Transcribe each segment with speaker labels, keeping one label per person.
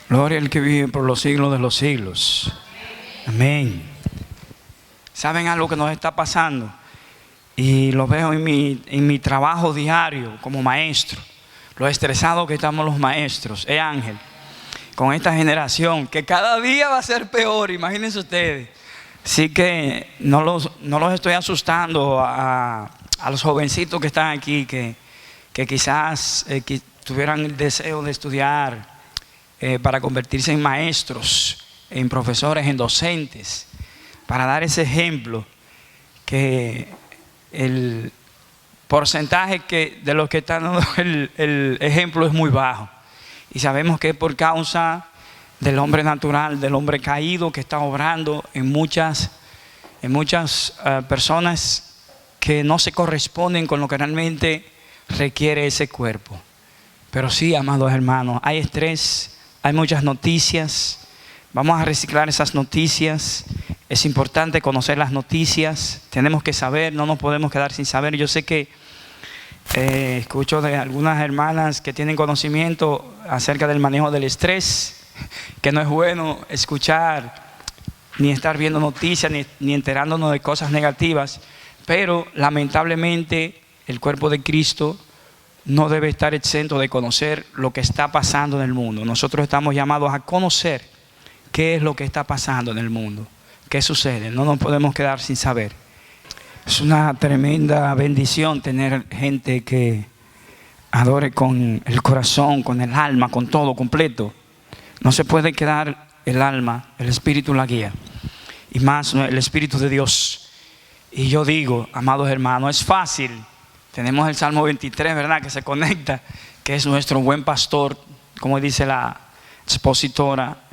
Speaker 1: Gloria al que vive por los siglos de los siglos. Amén. ¿Saben algo que nos está pasando? Y lo veo en mi trabajo diario como maestro. Lo estresados que estamos los maestros, Ángel, con esta generación que cada día va a ser peor, imagínense ustedes. Así que no los estoy asustando a los jovencitos que están aquí, que quizás tuvieran el deseo de estudiar para convertirse en maestros, en profesores, en docentes, para dar ese ejemplo, que el porcentaje de los que están dando el ejemplo es muy bajo. Y sabemos que es por causa del hombre natural, del hombre caído, que está obrando en muchas personas que no se corresponden con lo que realmente requiere ese cuerpo. Pero sí, amados hermanos, hay estrés, hay muchas noticias. Vamos a reciclar esas noticias. Es importante conocer las noticias. Tenemos que saber, no nos podemos quedar sin saber. Yo sé que escucho de algunas hermanas que tienen conocimiento acerca del manejo del estrés, que no es bueno escuchar ni estar viendo noticias ni enterándonos de cosas negativas, pero lamentablemente el cuerpo de Cristo no debe estar exento de conocer lo que está pasando en el mundo. Nosotros estamos llamados a conocer qué es lo que está pasando en el mundo, qué sucede. No nos podemos quedar sin saber. Es una tremenda bendición tener gente que adore con el corazón, con el alma, con todo completo. No se puede quedar el alma, el espíritu la guía, y más el Espíritu de Dios. Y yo digo, amados hermanos, es fácil. Tenemos el Salmo 23, ¿verdad?, que se conecta, que es nuestro buen pastor, como dice la expositora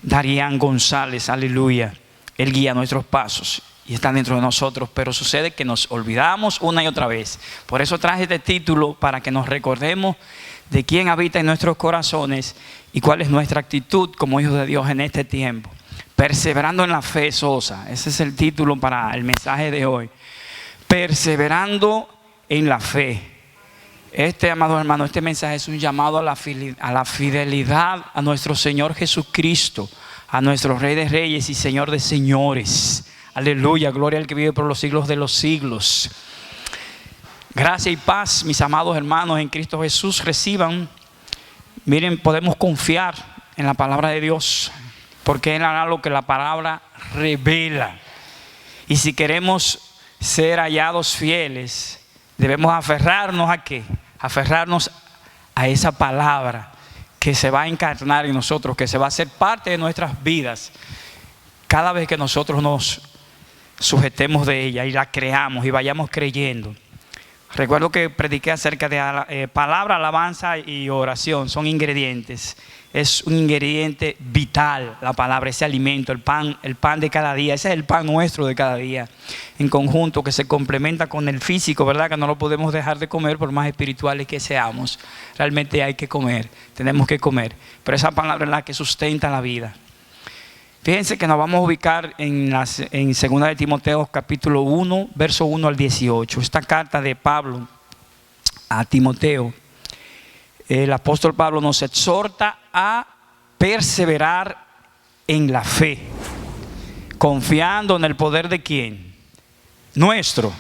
Speaker 1: Darian González, aleluya. Él guía nuestros pasos y está dentro de nosotros, pero sucede que nos olvidamos una y otra vez. Por eso traje este título, para que nos recordemos de quién habita en nuestros corazones y cuál es nuestra actitud como hijos de Dios en este tiempo. Perseverando en la fe, Sosa. Ese es el título para el mensaje de hoy. Perseverando en la fe. Amado hermano, este mensaje es un llamado a la fidelidad a nuestro Señor Jesucristo, a nuestro Rey de Reyes y Señor de Señores. Aleluya, gloria al que vive por los siglos de los siglos. Gracia y paz, mis amados hermanos, en Cristo Jesús reciban. Miren, podemos confiar en la palabra de Dios, porque Él hará lo que la palabra revela. Y si queremos ser hallados fieles, debemos aferrarnos ¿a qué? Aferrarnos a esa palabra que se va a encarnar en nosotros, que se va a hacer parte de nuestras vidas cada vez que nosotros nos sujetemos de ella y la creamos y vayamos creyendo. Recuerdo que prediqué acerca de palabra, alabanza y oración. Son ingredientes. Es un ingrediente vital la palabra, ese alimento, el pan de cada día. Ese es el pan nuestro de cada día, en conjunto, que se complementa con el físico, ¿verdad? Que no lo podemos dejar de comer por más espirituales que seamos. Realmente hay que comer, tenemos que comer. Pero esa palabra es la que sustenta la vida. Fíjense que nos vamos a ubicar en 2 de Timoteo capítulo 1, verso 1 al 18. Esta carta de Pablo a Timoteo. El apóstol Pablo nos exhorta a perseverar en la fe, confiando en el poder de ¿quién? Nuestro,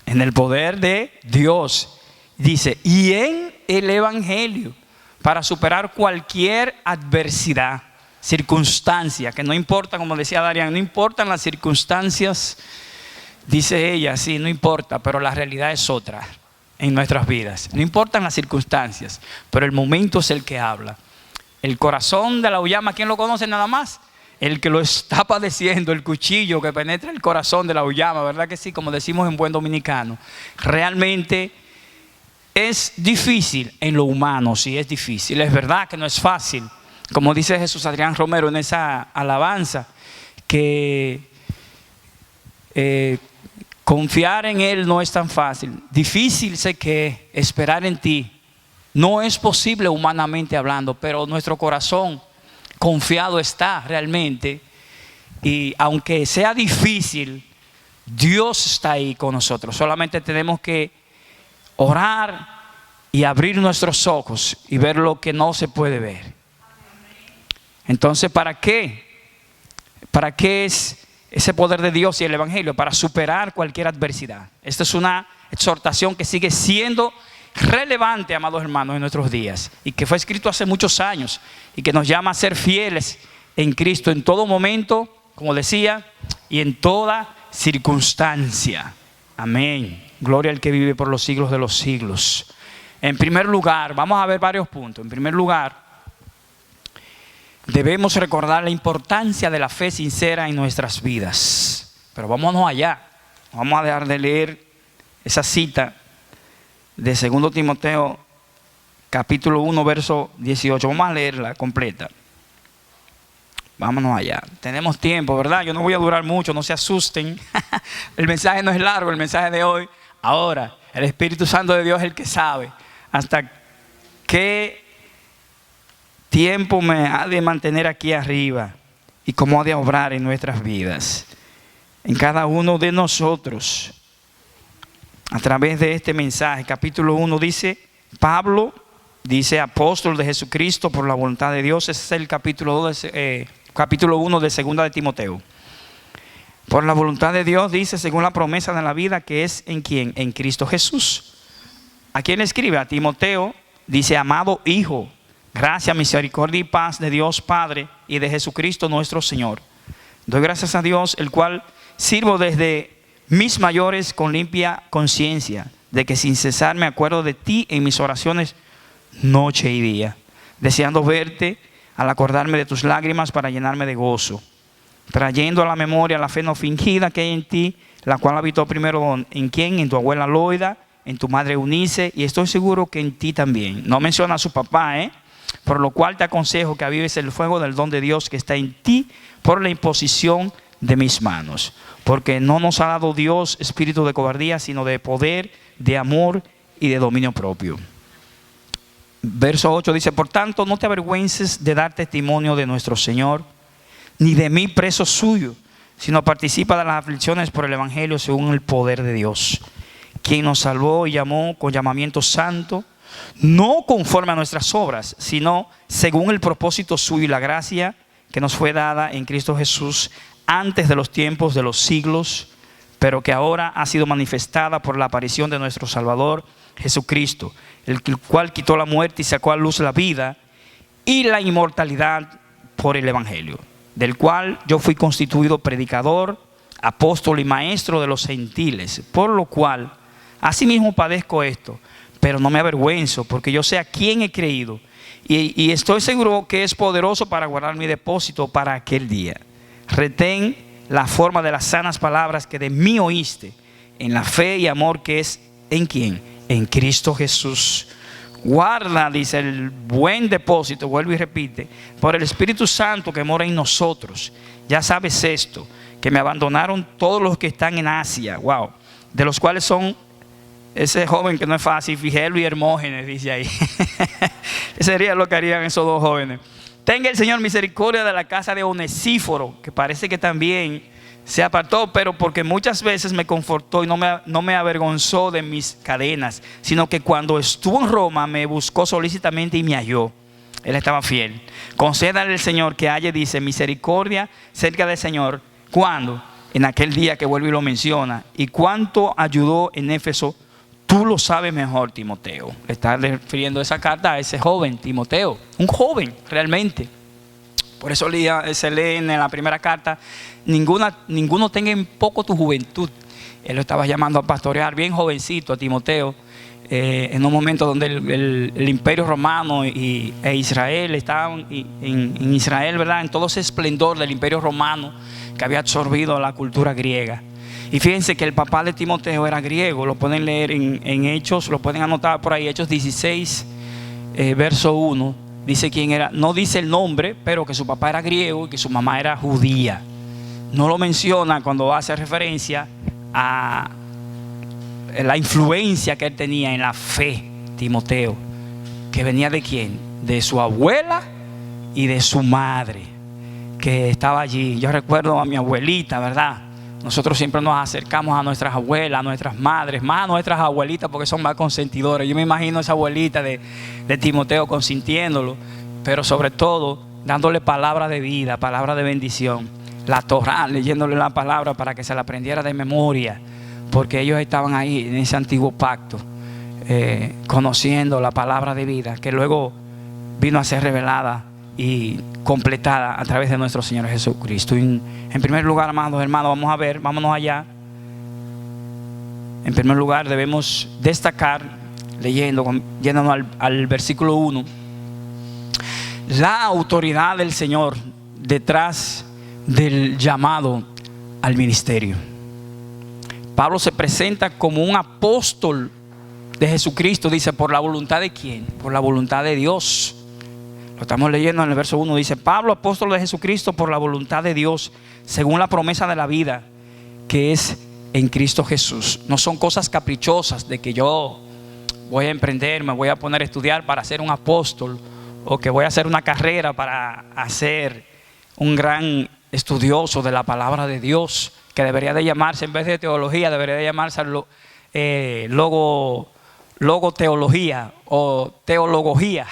Speaker 1: en el poder de Dios. Dice, y en el evangelio, para superar cualquier adversidad, circunstancia, que no importa, como decía Darian, no importan las circunstancias, dice ella, sí, no importa, pero la realidad es otra. En nuestras vidas, no importan las circunstancias, pero el momento es el que habla. El corazón de la auyama, ¿quién lo conoce nada más? El que lo está padeciendo, el cuchillo que penetra el corazón de la auyama, ¿verdad que sí? Como decimos en buen dominicano. Realmente es difícil en lo humano, sí es difícil, es verdad que no es fácil. Como dice Jesús Adrián Romero en esa alabanza, que confiar en Él no es tan fácil. Difícil sé que esperar en ti no es posible humanamente hablando, pero nuestro corazón confiado está realmente. Y aunque sea difícil, Dios está ahí con nosotros. Solamente tenemos que orar y abrir nuestros ojos y ver lo que no se puede ver. Entonces, ¿para qué? ¿Para qué es ese poder de Dios y el Evangelio? Para superar cualquier adversidad. Esta es una exhortación que sigue siendo relevante, amados hermanos, en nuestros días, y que fue escrito hace muchos años, y que nos llama a ser fieles en Cristo en todo momento, como decía, y en toda circunstancia. Amén. Gloria al que vive por los siglos de los siglos. En primer lugar, vamos a ver varios puntos. En primer lugar, debemos recordar la importancia de la fe sincera en nuestras vidas. Pero vámonos allá. Vamos a dejar de leer esa cita de 2 Timoteo, capítulo 1, verso 18. Vamos a leerla completa. Vámonos allá. Tenemos tiempo, ¿verdad? Yo no voy a durar mucho, no se asusten. El mensaje no es largo, el mensaje de hoy. Ahora, el Espíritu Santo de Dios es el que sabe hasta qué tiempo me ha de mantener aquí arriba y cómo ha de obrar en nuestras vidas, en cada uno de nosotros. A través de este mensaje, capítulo 1 dice, Pablo, dice apóstol de Jesucristo por la voluntad de Dios. Ese es el capítulo 1 de 2 de Timoteo. Por la voluntad de Dios, dice, según la promesa de la vida que es en ¿quién? En Cristo Jesús. ¿A quién le escribe? A Timoteo. Dice, amado hijo, gracia, misericordia y paz de Dios Padre y de Jesucristo nuestro Señor. Doy gracias a Dios, el cual sirvo desde mis mayores con limpia conciencia, de que sin cesar me acuerdo de ti en mis oraciones noche y día, deseando verte al acordarme de tus lágrimas para llenarme de gozo, trayendo a la memoria la fe no fingida que hay en ti, la cual habitó primero en quién, en tu abuela Loida, en tu madre Eunice, y estoy seguro que en ti también. No menciona a su papá, por lo cual te aconsejo que avives el fuego del don de Dios que está en ti por la imposición de mis manos, porque no nos ha dado Dios espíritu de cobardía, sino de poder, de amor y de dominio propio. Verso 8 dice, por tanto, no te avergüences de dar testimonio de nuestro Señor, ni de mí preso suyo, sino participa de las aflicciones por el Evangelio según el poder de Dios, quien nos salvó y llamó con llamamiento santo, no conforme a nuestras obras, sino según el propósito suyo y la gracia que nos fue dada en Cristo Jesús antes de los tiempos de los siglos, pero que ahora ha sido manifestada por la aparición de nuestro Salvador Jesucristo, el cual quitó la muerte y sacó a luz la vida y la inmortalidad por el Evangelio, del cual yo fui constituido predicador, apóstol y maestro de los gentiles, por lo cual asimismo padezco esto, pero no me avergüenzo, porque yo sé a quién he creído y estoy seguro que es poderoso para guardar mi depósito para aquel día. Retén la forma de las sanas palabras que de mí oíste, en la fe y amor que es ¿en quién? En Cristo Jesús. Guarda, dice, el buen depósito, vuelve y repite, por el Espíritu Santo que mora en nosotros. Ya sabes esto, que me abandonaron todos los que están en Asia, wow, de los cuales son ese joven que no es fácil, Figelo y Hermógenes, dice ahí. Sería lo que harían esos dos jóvenes. Tenga el Señor misericordia de la casa de Onesíforo, que parece que también se apartó, pero porque muchas veces me confortó y no me avergonzó de mis cadenas, sino que cuando estuvo en Roma me buscó solícitamente y me halló. Él estaba fiel. Concédale al Señor que haya, dice, misericordia cerca del Señor. ¿Cuándo? En aquel día que vuelve y lo menciona. Y cuánto ayudó en Éfeso, tú lo sabes mejor, Timoteo. Le está refiriendo esa carta a ese joven, Timoteo. Un joven, realmente. Por eso se lee en la primera carta, ninguno tenga en poco tu juventud. Él lo estaba llamando a pastorear bien jovencito a Timoteo, en un momento donde el imperio romano e Israel estaban en Israel, ¿verdad? En todo ese esplendor del imperio romano que había absorbido la cultura griega. Y fíjense que el papá de Timoteo era griego, lo pueden leer en Hechos, lo pueden anotar por ahí, Hechos 16, verso 1. Dice quién era, no dice el nombre, pero que su papá era griego y que su mamá era judía. No lo menciona cuando hace referencia a la influencia que él tenía en la fe, Timoteo, que venía de quién, de su abuela y de su madre, que estaba allí. Yo recuerdo a mi abuelita, ¿verdad? Nosotros siempre nos acercamos a nuestras abuelas, a nuestras madres, más a nuestras abuelitas porque son más consentidoras. Yo me imagino a esa abuelita de Timoteo consintiéndolo, pero sobre todo dándole palabra de vida, palabra de bendición. La Torá, leyéndole la palabra para que se la aprendiera de memoria, porque ellos estaban ahí en ese antiguo pacto, conociendo la palabra de vida, que luego vino a ser revelada y completada a través de nuestro Señor Jesucristo. En primer lugar, amados hermanos, vamos a ver, vámonos allá. En primer lugar, debemos destacar, yéndonos al versículo 1, la autoridad del Señor detrás del llamado al ministerio. Pablo se presenta como un apóstol de Jesucristo, dice, ¿por la voluntad de quién? Por la voluntad de Dios. Lo estamos leyendo en el verso 1, dice, Pablo, apóstol de Jesucristo, por la voluntad de Dios, según la promesa de la vida, que es en Cristo Jesús. No son cosas caprichosas de que yo voy a emprender, me voy a poner a estudiar para ser un apóstol, o que voy a hacer una carrera para hacer un gran estudioso de la palabra de Dios, que debería de llamarse, en vez de teología, debería de llamarse logoteología o teología.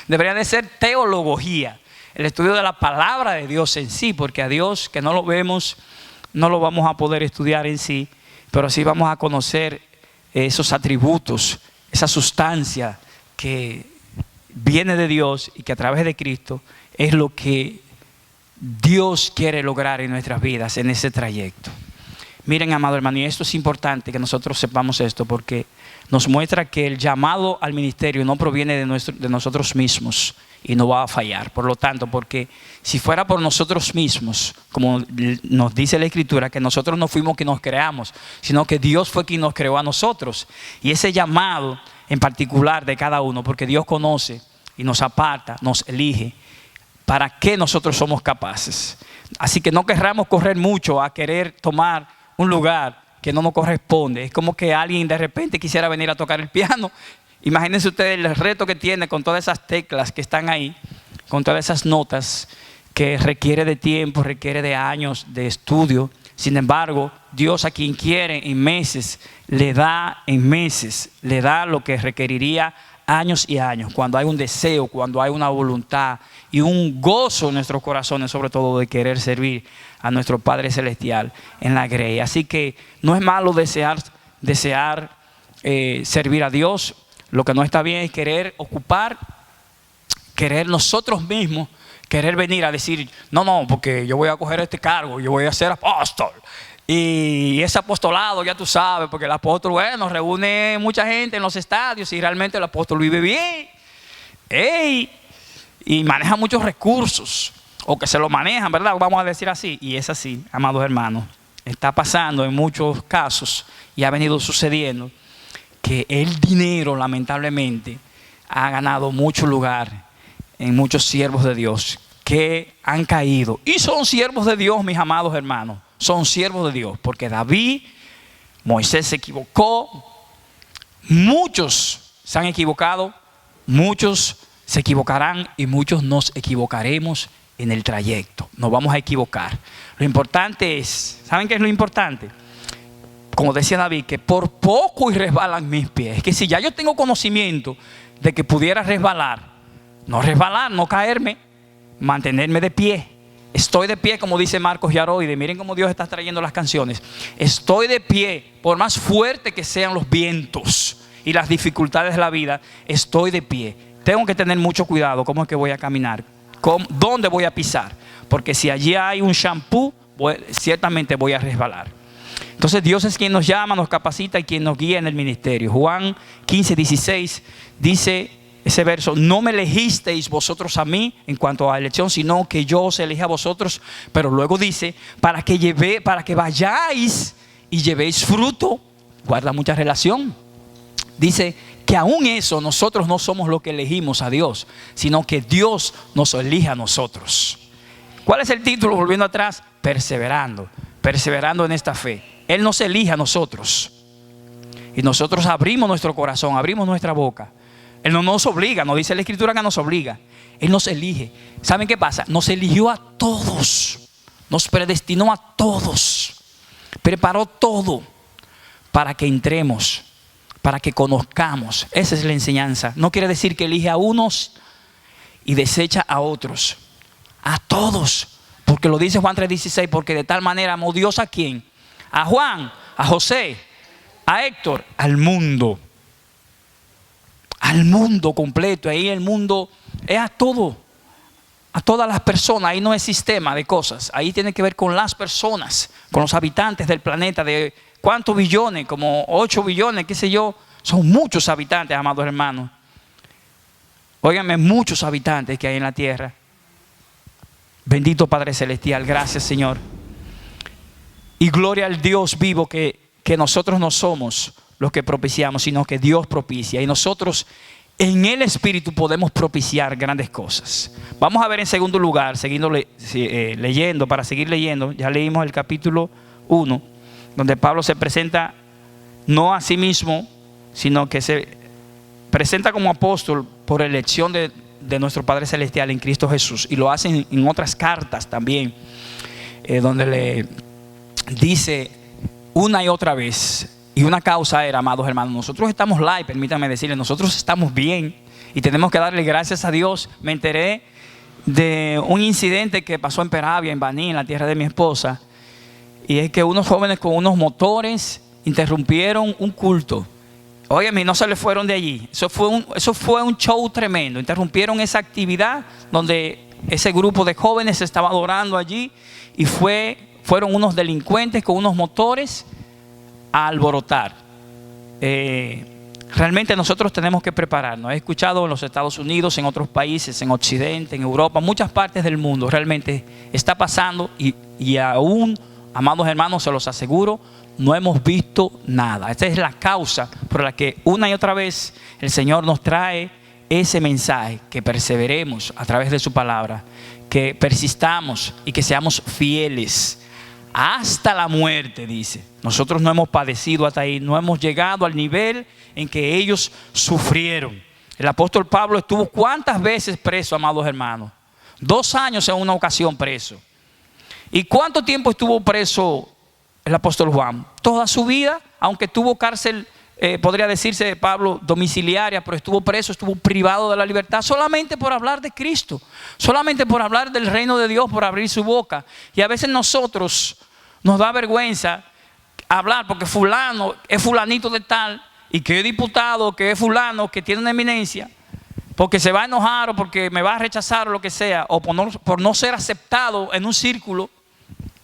Speaker 1: Debería de ser teología, el estudio de la palabra de Dios en sí, porque a Dios, que no lo vemos, no lo vamos a poder estudiar en sí, pero sí vamos a conocer esos atributos, esa sustancia que viene de Dios y que a través de Cristo es lo que Dios quiere lograr en nuestras vidas en ese trayecto. Miren, amado hermano, y esto es importante que nosotros sepamos esto, porque nos muestra que el llamado al ministerio no proviene de nosotros mismos y no va a fallar. Por lo tanto, porque si fuera por nosotros mismos, como nos dice la Escritura, que nosotros no fuimos quien nos creamos, sino que Dios fue quien nos creó a nosotros. Y ese llamado en particular de cada uno, porque Dios conoce y nos aparta, nos elige, para qué nosotros somos capaces. Así que no querramos correr mucho a querer tomar un lugar que no nos corresponde. Es como que alguien de repente quisiera venir a tocar el piano. Imagínense ustedes el reto que tiene con todas esas teclas que están ahí, con todas esas notas, que requiere de tiempo, requiere de años de estudio. Sin embargo, Dios a quien quiere en meses, le da lo que requeriría años y años, cuando hay un deseo, cuando hay una voluntad y un gozo en nuestros corazones, sobre todo de querer servir a nuestro Padre Celestial en la grey. Así que no es malo desear servir a Dios. Lo que no está bien es querer ocupar, querer nosotros mismos, querer venir a decir, no, porque yo voy a coger este cargo, yo voy a ser apóstol. Y ese apostolado, ya tú sabes, porque el apóstol, bueno, reúne mucha gente en los estadios y realmente el apóstol vive bien. Y maneja muchos recursos, o que se lo manejan, ¿verdad? Vamos a decir así. Y es así, amados hermanos. Está pasando en muchos casos y ha venido sucediendo que el dinero, lamentablemente, ha ganado mucho lugar en muchos siervos de Dios que han caído. Y son siervos de Dios, mis amados hermanos. Son siervos de Dios, porque David, Moisés se equivocó, muchos se han equivocado, muchos se equivocarán y muchos nos equivocaremos en el trayecto. Nos vamos a equivocar. Lo importante es, ¿saben qué es lo importante? Como decía David, que por poco y resbalan mis pies. Es que si ya yo tengo conocimiento de que pudiera resbalar, no caerme, mantenerme de pie. Estoy de pie, como dice Marcos Yaroide. Miren cómo Dios está trayendo las canciones. Estoy de pie, por más fuerte que sean los vientos y las dificultades de la vida, estoy de pie. Tengo que tener mucho cuidado cómo es que voy a caminar, dónde voy a pisar, porque si allí hay un shampoo, ciertamente voy a resbalar. Entonces Dios es quien nos llama, nos capacita y quien nos guía en el ministerio. Juan 15:16 dice ese verso: no me elegisteis vosotros a mí en cuanto a elección, sino que yo os elegí a vosotros. Pero luego dice, para que vayáis y llevéis fruto. Guarda mucha relación. Dice que aún eso, nosotros no somos los que elegimos a Dios, sino que Dios nos elige a nosotros. ¿Cuál es el título? Volviendo atrás, perseverando en esta fe. Él nos elige a nosotros y nosotros abrimos nuestro corazón, abrimos nuestra boca. Él no nos obliga, no dice la Escritura que nos obliga. Él nos elige. ¿Saben qué pasa? Nos eligió a todos, nos predestinó a todos, preparó todo para que entremos, para que conozcamos. Esa es la enseñanza. No quiere decir que elige a unos y desecha a otros. A todos. Porque lo dice Juan 3:16, porque de tal manera amó Dios ¿a quién? A Juan, a José, a Héctor, al mundo. Al mundo completo. Ahí el mundo es a todo. A todas las personas. Ahí no es sistema de cosas. Ahí tiene que ver con las personas, con los habitantes del planeta. De ¿cuántos billones? Como 8 billones, qué sé yo. Son muchos habitantes, amados hermanos. Óiganme, muchos habitantes que hay en la tierra. Bendito Padre Celestial, gracias Señor. Y gloria al Dios vivo que nosotros no somos los que propiciamos, sino que Dios propicia. Y nosotros en el Espíritu podemos propiciar grandes cosas. Vamos a ver en segundo lugar, siguiendo leyendo, para seguir leyendo. Ya leímos el capítulo 1, donde Pablo se presenta no a sí mismo, sino que se presenta como apóstol por elección de nuestro Padre Celestial en Cristo Jesús. Y lo hace en otras cartas también, donde le dice una y otra vez. Y una causa era, amados hermanos, nosotros estamos live, permítanme decirles, nosotros estamos bien y tenemos que darle gracias a Dios. Me enteré de un incidente que pasó en Peravia, en Baní, en la tierra de mi esposa. Y es que unos jóvenes con unos motores interrumpieron un culto. Óyeme, no se le fueron de allí. Eso fue un show tremendo. Interrumpieron esa actividad donde ese grupo de jóvenes estaba adorando allí. Y fueron unos delincuentes con unos motores a alborotar. Realmente nosotros tenemos que prepararnos. He escuchado en los Estados Unidos, en otros países, en Occidente, en Europa, muchas partes del mundo. Realmente está pasando y aún, amados hermanos, se los aseguro, no hemos visto nada. Esta es la causa por la que una y otra vez el Señor nos trae ese mensaje, que perseveremos a través de su palabra, que persistamos y que seamos fieles hasta la muerte, dice. Nosotros no hemos padecido hasta ahí, no hemos llegado al nivel en que ellos sufrieron. El apóstol Pablo estuvo ¿cuántas veces preso, amados hermanos? 2 años en una ocasión preso. ¿Y cuánto tiempo estuvo preso el apóstol Juan? Toda su vida, aunque tuvo cárcel, podría decirse de Pablo, domiciliaria, pero estuvo preso, estuvo privado de la libertad solamente por hablar de Cristo, solamente por hablar del reino de Dios, por abrir su boca. Y a veces nosotros nos da vergüenza hablar porque fulano es fulanito de tal, y que es diputado, que es fulano, que tiene una eminencia, porque se va a enojar o porque me va a rechazar o lo que sea, o por no ser aceptado en un círculo.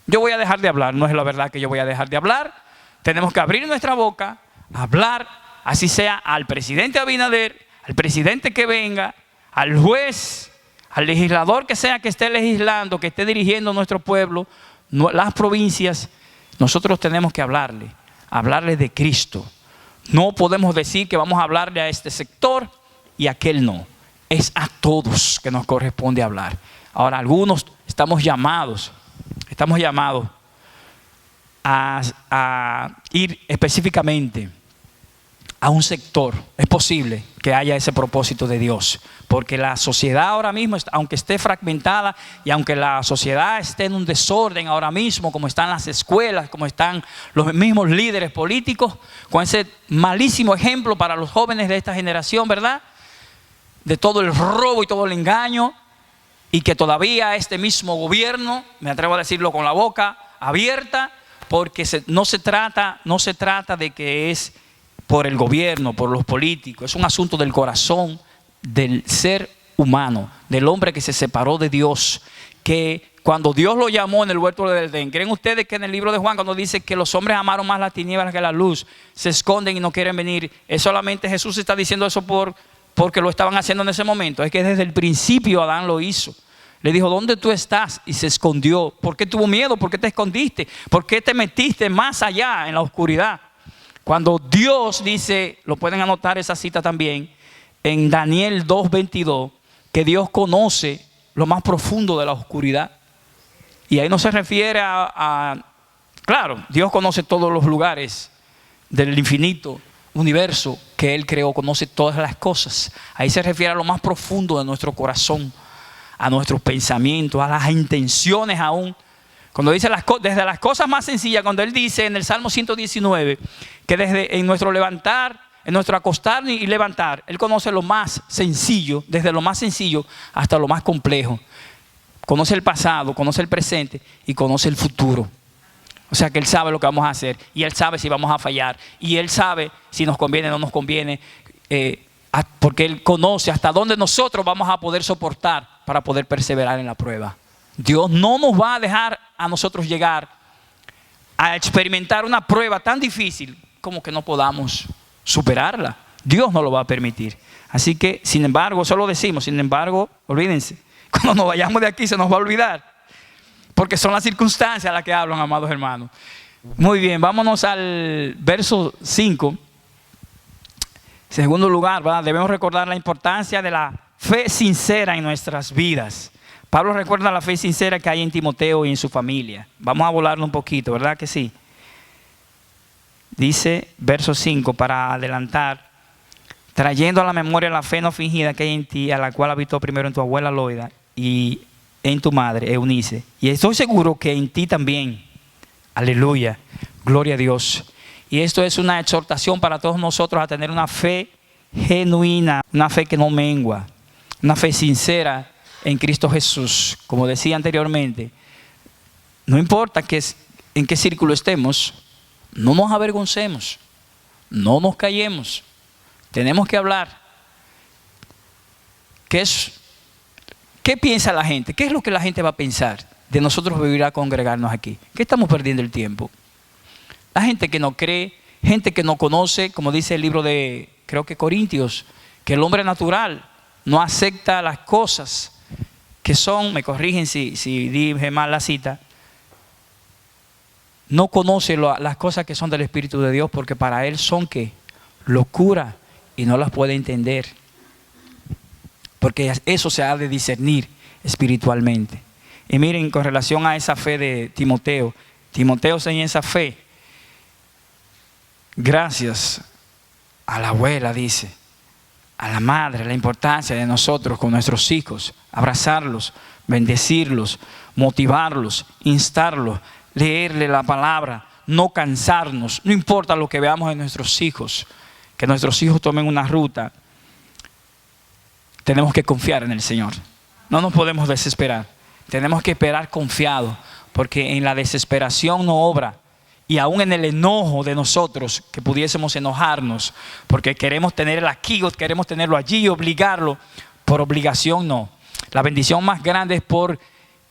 Speaker 1: Yo voy a dejar de hablar. No es la verdad que yo voy a dejar de hablar. Tenemos que abrir nuestra boca, hablar, así sea al presidente Abinader, al presidente que venga, al juez, al legislador que sea que esté legislando, que esté dirigiendo nuestro pueblo, las provincias. Nosotros tenemos que hablarle de Cristo. No podemos decir que vamos a hablarle a este sector y a aquel no. Es a todos que nos corresponde hablar. Ahora, algunos estamos llamados a ir específicamente a un sector. Es posible que haya ese propósito de Dios, porque la sociedad ahora mismo, aunque esté fragmentada y aunque la sociedad esté en un desorden ahora mismo, como están las escuelas, como están los mismos líderes políticos, con ese malísimo ejemplo para los jóvenes de esta generación, ¿verdad? De todo el robo y todo el engaño, y que todavía este mismo gobierno, me atrevo a decirlo con la boca abierta, porque no se trata de que es por el gobierno, por los políticos. Es un asunto del corazón del ser humano, del hombre que se separó de Dios, que cuando Dios lo llamó en el huerto del Edén, ¿creen ustedes que en el libro de Juan, cuando dice que los hombres amaron más las tinieblas que la luz, se esconden y no quieren venir? Es solamente Jesús está diciendo eso porque lo estaban haciendo en ese momento. Es que desde el principio Adán lo hizo. Le dijo, ¿dónde tú estás? Y se escondió. ¿Por qué tuvo miedo? ¿Por qué te escondiste? ¿Por qué te metiste más allá en la oscuridad? Cuando Dios dice, lo pueden anotar esa cita también, en Daniel 2:22, que Dios conoce lo más profundo de la oscuridad. Y ahí no se refiere claro, Dios conoce todos los lugares del infinito universo que Él creó, conoce todas las cosas. Ahí se refiere a lo más profundo de nuestro corazón, a nuestros pensamientos, a las intenciones aún. Cuando dice desde las cosas más sencillas, cuando Él dice en el Salmo 119, que en nuestro levantar, en nuestro acostar y levantar, Él conoce lo más sencillo, desde lo más sencillo hasta lo más complejo. Conoce el pasado, conoce el presente y conoce el futuro. O sea que Él sabe lo que vamos a hacer y Él sabe si vamos a fallar. Y Él sabe si nos conviene o no nos conviene, porque Él conoce hasta dónde nosotros vamos a poder soportar para poder perseverar en la prueba. Dios no nos va a dejar a nosotros llegar a experimentar una prueba tan difícil como que no podamos superarla. Dios no lo va a permitir. Así que, sin embargo, solo decimos, sin embargo, olvídense, cuando nos vayamos de aquí se nos va a olvidar, porque son las circunstancias a las que hablan, amados hermanos. Muy bien, vámonos al verso 5. En segundo lugar, ¿verdad? Debemos recordar la importancia de la fe sincera en nuestras vidas. Pablo recuerda la fe sincera que hay en Timoteo y en su familia. Vamos a volarlo un poquito, ¿verdad que sí? Dice, verso 5, para adelantar, trayendo a la memoria la fe no fingida que hay en ti, a la cual habitó primero en tu abuela Loida y en tu madre Eunice. Y estoy seguro que en ti también. Aleluya, gloria a Dios. Y esto es una exhortación para todos nosotros a tener una fe genuina, una fe que no mengua, una fe sincera en Cristo Jesús. Como decía anteriormente, no importa en qué círculo estemos, no nos avergoncemos, no nos callemos, tenemos que hablar. ¿Qué piensa la gente? ¿Qué es lo que la gente va a pensar de nosotros venir a congregarnos aquí? ¿Qué estamos perdiendo el tiempo? La gente que no cree, gente que no conoce, como dice el libro de, creo que Corintios, que el hombre natural no acepta las cosas que son, me corrigen si dije mal la cita, no conoce las cosas que son del Espíritu de Dios, porque para él son ¿qué? Locura, y no las puede entender, porque eso se ha de discernir espiritualmente. Y miren, con relación a esa fe de Timoteo, Timoteo tenía esa fe gracias a la abuela, dice, a la madre, la importancia de nosotros con nuestros hijos, abrazarlos, bendecirlos, motivarlos, instarlos, leerle la palabra, no cansarnos, no importa lo que veamos en nuestros hijos, que nuestros hijos tomen una ruta, tenemos que confiar en el Señor, no nos podemos desesperar, tenemos que esperar confiados, porque en la desesperación no obra. Y aún en el enojo de nosotros, que pudiésemos enojarnos, porque queremos tenerlo aquí o queremos tenerlo allí y obligarlo, por obligación no. La bendición más grande es por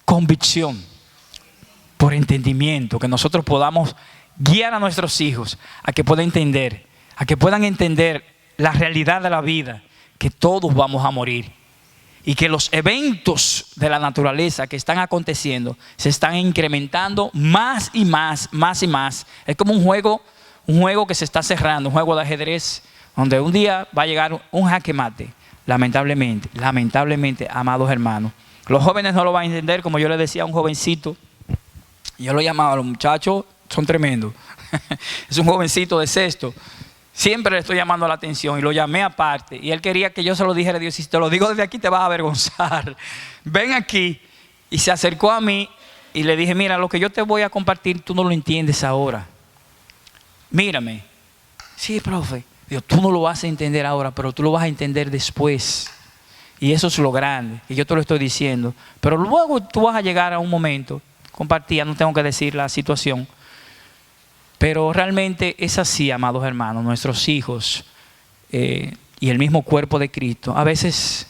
Speaker 1: convicción, por entendimiento, que nosotros podamos guiar a nuestros hijos a que puedan entender la realidad de la vida, que todos vamos a morir. Y que los eventos de la naturaleza que están aconteciendo se están incrementando más y más, más y más. Es como un juego que se está cerrando, un juego de ajedrez, donde un día va a llegar un jaque mate. Lamentablemente, amados hermanos. Los jóvenes no lo van a entender, como yo le decía a un jovencito. Yo lo llamaba, los muchachos son tremendos. Es un jovencito de sexto. Siempre le estoy llamando la atención y lo llamé aparte. Y él quería que yo se lo dijera a Dios. Y si te lo digo desde aquí te vas a avergonzar. Ven aquí. Y se acercó a mí y le dije, mira, lo que yo te voy a compartir tú no lo entiendes ahora. Mírame. Sí, profe. Digo, tú no lo vas a entender ahora, pero tú lo vas a entender después. Y eso es lo grande. Y yo te lo estoy diciendo. Pero luego tú vas a llegar a un momento. Compartía, no tengo que decir la situación. Pero realmente es así, amados hermanos, nuestros hijos y el mismo cuerpo de Cristo. A veces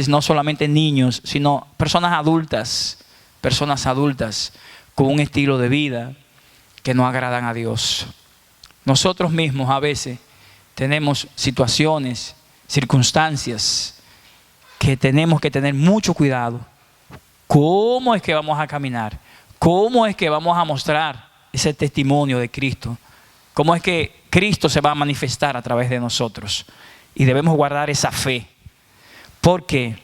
Speaker 1: no solamente niños, sino personas adultas con un estilo de vida que no agradan a Dios. Nosotros mismos a veces tenemos situaciones, circunstancias que tenemos que tener mucho cuidado. ¿Cómo es que vamos a caminar? ¿Cómo es que vamos a mostrar ese testimonio de Cristo? ¿Cómo es que Cristo se va a manifestar a través de nosotros? Y debemos guardar esa fe. ¿Por qué?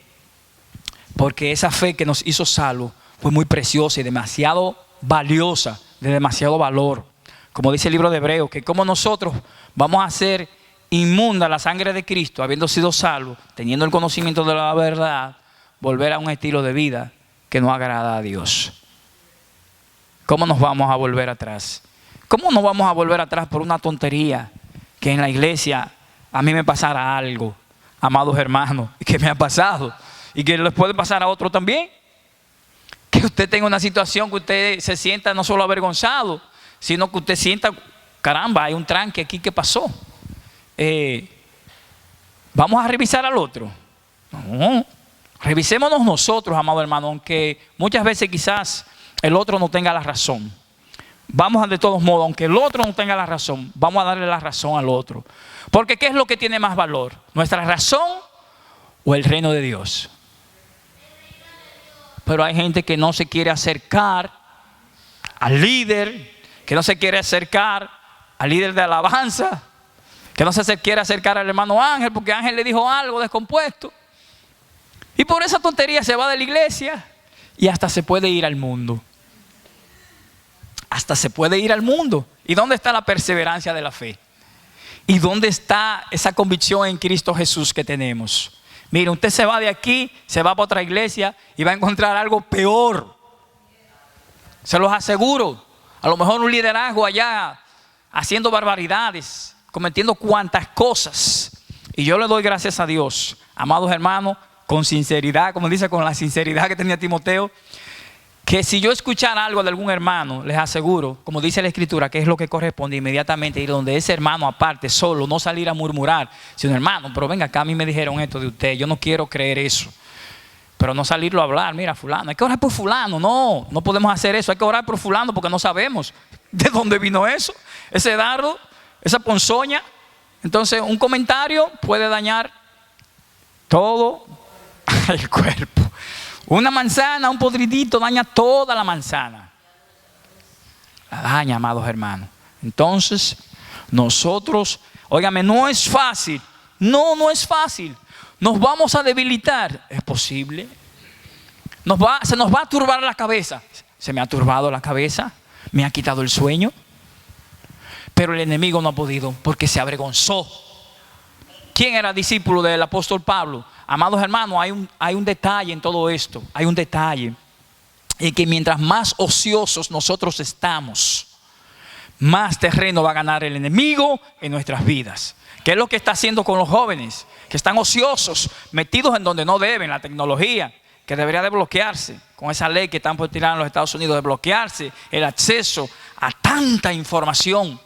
Speaker 1: Porque esa fe que nos hizo salvos fue muy preciosa y demasiado valiosa, de demasiado valor. Como dice el libro de Hebreos, que como nosotros vamos a hacer inmunda la sangre de Cristo, habiendo sido salvos, teniendo el conocimiento de la verdad, volver a un estilo de vida que no agrada a Dios. ¿Cómo nos vamos a volver atrás? ¿Cómo nos vamos a volver atrás por una tontería que en la iglesia a mí me pasara algo, amados hermanos, que me ha pasado y que les puede pasar a otro también. Que usted tenga una situación que usted se sienta no solo avergonzado, sino que usted sienta, caramba, hay un tranque aquí, ¿qué pasó? ¿Vamos a revisar al otro? No, revisémonos nosotros, amado hermano, aunque muchas veces quizás el otro no tenga la razón. Vamos de todos modos, aunque el otro no tenga la razón, vamos a darle la razón al otro. Porque ¿qué es lo que tiene más valor? ¿Nuestra razón o el reino de Dios? Pero hay gente que no se quiere acercar al líder, que no se quiere acercar al líder de alabanza, que no se quiere acercar al hermano Ángel porque Ángel le dijo algo descompuesto. Y por esa tontería se va de la iglesia y hasta se puede ir al mundo. Hasta se puede ir al mundo. ¿Y dónde está la perseverancia de la fe? ¿Y dónde está esa convicción en Cristo Jesús que tenemos? Mire, usted se va de aquí, se va para otra iglesia y va a encontrar algo peor. Se los aseguro. A lo mejor un liderazgo allá haciendo barbaridades, cometiendo cuantas cosas. Y yo le doy gracias a Dios, amados hermanos, con sinceridad, como dice, con la sinceridad que tenía Timoteo, que si yo escuchara algo de algún hermano, les aseguro, como dice la Escritura, que es lo que corresponde, inmediatamente ir donde ese hermano aparte, solo, no salir a murmurar, sino hermano, pero venga acá, a mí me dijeron esto de usted, yo no quiero creer eso. Pero no salirlo a hablar, mira fulano, hay que orar por fulano, no podemos hacer eso, hay que orar por fulano porque no sabemos de dónde vino eso, ese dardo, esa ponzoña. Entonces un comentario puede dañar todo el cuerpo. Una manzana, un podridito daña toda la manzana. La daña, amados hermanos. Entonces, nosotros, óigame, no es fácil. No es fácil. Nos vamos a debilitar. ¿Es posible? Se nos va a turbar la cabeza. Se me ha turbado la cabeza. Me ha quitado el sueño. Pero el enemigo no ha podido porque se avergonzó. ¿Quién era discípulo del apóstol Pablo? Amados hermanos, hay un detalle en todo esto. Hay un detalle. Y que mientras más ociosos nosotros estamos, más terreno va a ganar el enemigo en nuestras vidas. ¿Qué es lo que está haciendo con los jóvenes? Que están ociosos, metidos en donde no deben, la tecnología, que debería de bloquearse. Con esa ley que están por tirar en los Estados Unidos, de bloquearse el acceso a tanta información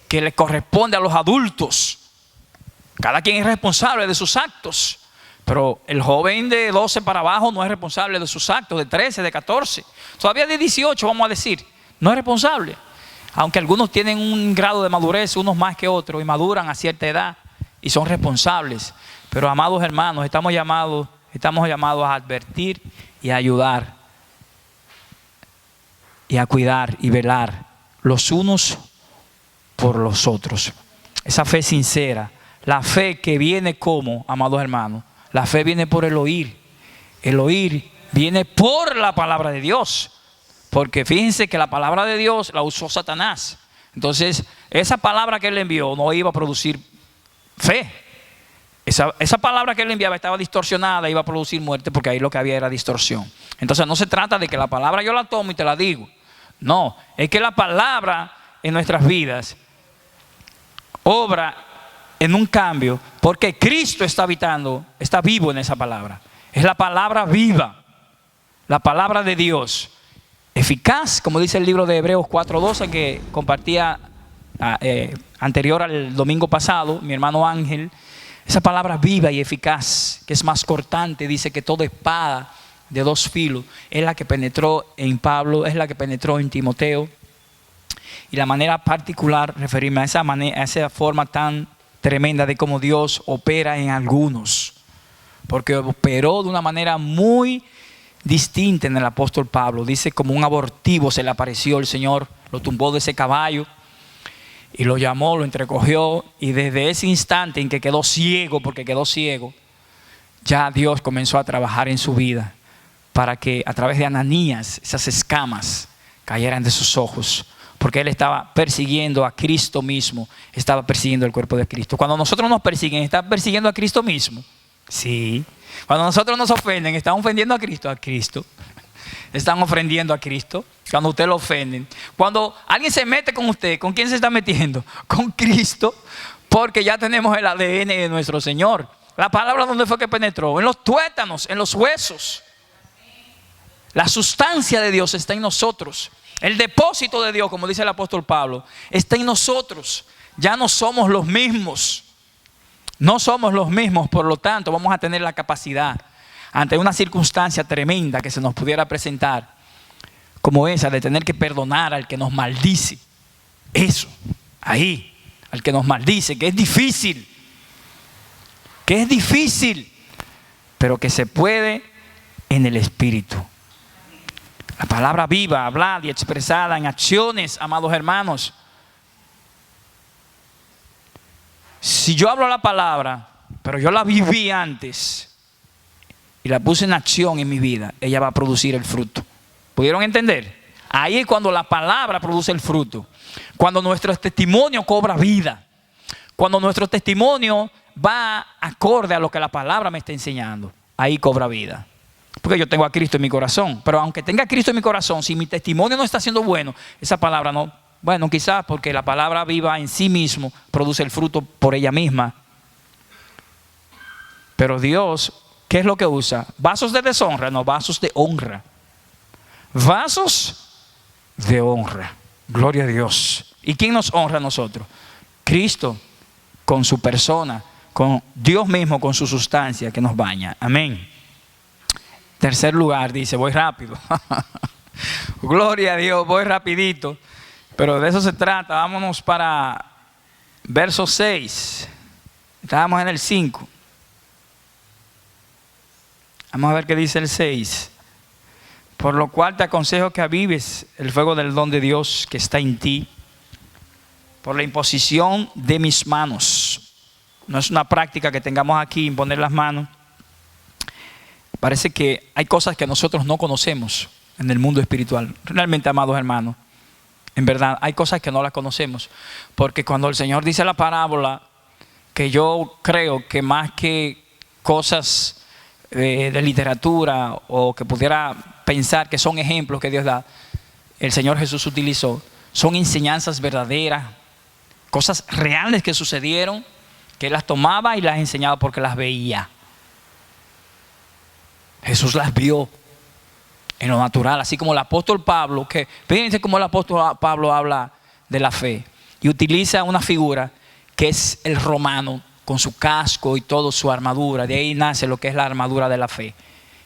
Speaker 1: que le corresponde a los adultos. Cada quien es responsable de sus actos. Pero el joven de 12 para abajo no es responsable de sus actos, de 13, de 14. Todavía de 18, vamos a decir, no es responsable. Aunque algunos tienen un grado de madurez, unos más que otros, y maduran a cierta edad y son responsables. Pero amados hermanos, estamos llamados a advertir y a ayudar. Y a cuidar y velar los unos por los otros. Esa fe sincera, la fe que viene como, amados hermanos, la fe viene por el oír. El oír viene por la palabra de Dios. Porque fíjense que la palabra de Dios la usó Satanás. Entonces, esa palabra que él envió no iba a producir fe. Esa palabra que él enviaba estaba distorsionada, iba a producir muerte porque ahí lo que había era distorsión. Entonces, no se trata de que la palabra yo la tomo y te la digo. No, es que la palabra en nuestras vidas obra en un cambio, porque Cristo está vivo en esa palabra. Es la palabra viva, la palabra de Dios, eficaz, como dice el libro de Hebreos 4:12 que compartía anterior al domingo pasado, mi hermano Ángel. Esa palabra viva y eficaz, que es más cortante, dice que toda espada de dos filos, es la que penetró en Pablo, es la que penetró en Timoteo. Y la manera particular, referirme a esa forma tan tremenda de cómo Dios opera en algunos, porque operó de una manera muy distinta en el apóstol Pablo. Dice como un abortivo se le apareció el Señor, lo tumbó de ese caballo y lo llamó, lo entrecogió, y desde ese instante en que quedó ciego, porque quedó ciego, ya Dios comenzó a trabajar en su vida para que a través de Ananías esas escamas cayeran de sus ojos. Porque él estaba persiguiendo a Cristo mismo, estaba persiguiendo el cuerpo de Cristo. Cuando nosotros nos persiguen, ¿están persiguiendo a Cristo mismo? Sí. Cuando nosotros nos ofenden, ¿están ofendiendo a Cristo? A Cristo. ¿Están ofendiendo a Cristo? Cuando usted lo ofenden. Cuando alguien se mete con usted, ¿con quién se está metiendo? Con Cristo. Porque ya tenemos el ADN de nuestro Señor. La palabra, ¿dónde fue que penetró? En los tuétanos, en los huesos. La sustancia de Dios está en nosotros. El depósito de Dios, como dice el apóstol Pablo, está en nosotros. Ya no somos los mismos. No somos los mismos, por lo tanto vamos a tener la capacidad ante una circunstancia tremenda que se nos pudiera presentar, como esa de tener que perdonar al que nos maldice. Eso, ahí, al que nos maldice, que es difícil, pero que se puede en el Espíritu. La palabra viva, hablada y expresada en acciones, amados hermanos. Si yo hablo la palabra, pero yo la viví antes y la puse en acción en mi vida, ella va a producir el fruto. ¿Pudieron entender? Ahí es cuando la palabra produce el fruto. Cuando nuestro testimonio cobra vida. Cuando nuestro testimonio va acorde a lo que la palabra me está enseñando. Ahí cobra vida. Porque yo tengo a Cristo en mi corazón. Pero aunque tenga a Cristo en mi corazón, si mi testimonio no está siendo bueno, esa palabra no. Bueno, quizás porque la palabra viva en sí mismo produce el fruto por ella misma. Pero Dios, ¿qué es lo que usa? Vasos de deshonra, no, vasos de honra. Vasos de honra. Gloria a Dios. ¿Y quién nos honra a nosotros? Cristo, con su persona, con Dios mismo, con su sustancia que nos baña. Amén. Tercer lugar, dice, voy rápido. Gloria a Dios, voy rapidito. Pero de eso se trata. Vámonos para verso 6. Estábamos en el 5. Vamos a ver qué dice el 6. Por lo cual te aconsejo que avives el fuego del don de Dios que está en ti, por la imposición de mis manos. No es una práctica que tengamos aquí, imponer las manos. Parece que hay cosas que nosotros no conocemos en el mundo espiritual. Realmente, amados hermanos, en verdad, hay cosas que no las conocemos. Porque cuando el Señor dice la parábola, que yo creo que más que cosas de literatura o que pudiera pensar que son ejemplos que Dios da, el Señor Jesús utilizó, son enseñanzas verdaderas, cosas reales que sucedieron, que Él las tomaba y las enseñaba porque las veía. Jesús las vio en lo natural, así como el apóstol Pablo, que fíjense cómo el apóstol Pablo habla de la fe y utiliza una figura que es el romano con su casco y toda su armadura. De ahí nace lo que es la armadura de la fe.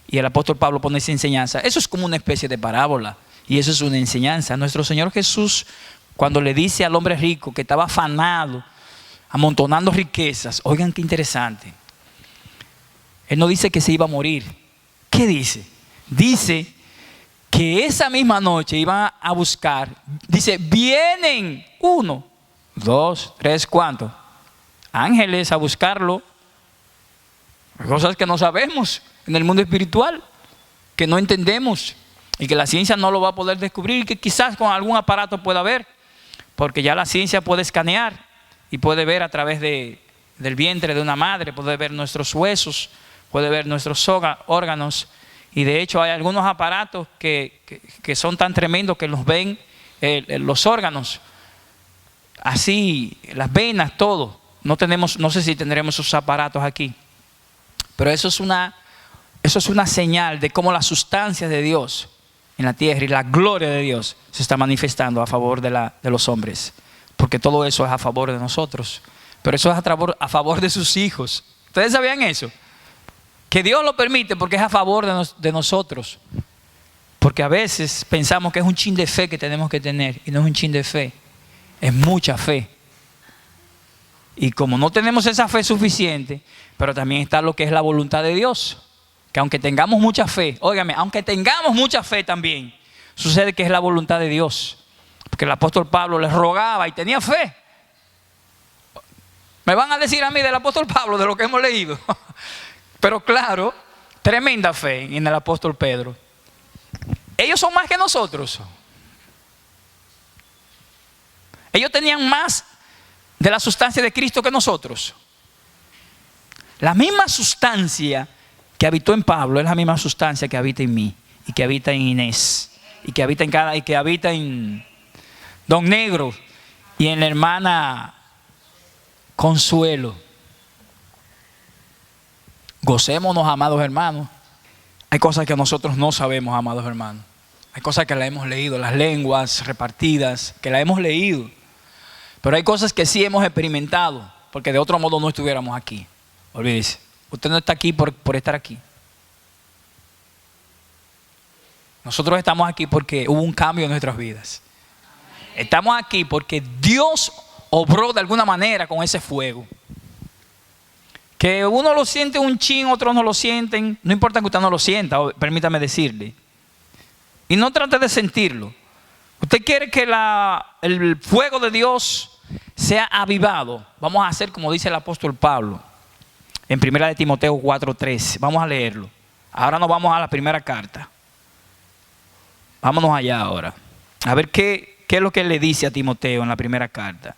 Speaker 1: Y el apóstol Pablo pone esa enseñanza. Eso es como una especie de parábola y eso es una enseñanza. Nuestro Señor Jesús, cuando le dice al hombre rico que estaba afanado, amontonando riquezas, oigan qué interesante. Él no dice que se iba a morir. ¿Qué dice? Dice que esa misma noche iban a buscar, dice, vienen 1, 2, 3, ¿cuántos? Ángeles a buscarlo. Cosas que no sabemos en el mundo espiritual, que no entendemos y que la ciencia no lo va a poder descubrir y que quizás con algún aparato pueda ver, porque ya la ciencia puede escanear y puede ver a través del vientre de una madre, puede ver nuestros huesos, puede ver nuestros órganos. Y de hecho hay algunos aparatos que son tan tremendos que los ven los órganos, así, las venas, todo. No sé si tendremos esos aparatos aquí, pero eso es una señal de cómo la sustancia de Dios en la tierra y la gloria de Dios se está manifestando a favor de los hombres, porque todo eso es a favor de nosotros, pero eso es a favor de sus hijos. ¿Ustedes sabían eso? Que Dios lo permite porque es a favor de nosotros. Porque a veces pensamos que es un chin de fe que tenemos que tener. Y no es un chin de fe. Es mucha fe. Y como no tenemos esa fe suficiente, pero también está lo que es la voluntad de Dios. Que aunque tengamos mucha fe, óigame, aunque tengamos mucha fe también, sucede que es la voluntad de Dios. Porque el apóstol Pablo les rogaba y tenía fe. Me van a decir a mí del apóstol Pablo, de lo que hemos leído. Pero claro, tremenda fe en el apóstol Pedro. Ellos son más que nosotros. Ellos tenían más de la sustancia de Cristo que nosotros. La misma sustancia que habitó en Pablo es la misma sustancia que habita en mí y que habita en Inés y que habita en Don Negro y en la hermana consuelo. Gocémonos, amados hermanos. Hay cosas que nosotros no sabemos, amados hermanos. Hay cosas que las hemos leído, las lenguas repartidas, que las hemos leído. Pero hay cosas que sí hemos experimentado, porque de otro modo no estuviéramos aquí. Olvídese, usted no está aquí por estar aquí. Nosotros estamos aquí porque hubo un cambio en nuestras vidas. Estamos aquí porque Dios obró de alguna manera con ese fuego. Que uno lo siente un chin, otros no lo sienten. No importa que usted no lo sienta, permítame decirle. Y no trate de sentirlo. Usted quiere que el fuego de Dios sea avivado. Vamos a hacer como dice el apóstol Pablo en 1 de Timoteo 4:3. Vamos a leerlo. Ahora nos vamos a la primera carta. Vámonos allá ahora. A ver qué es lo que él le dice a Timoteo en la primera carta.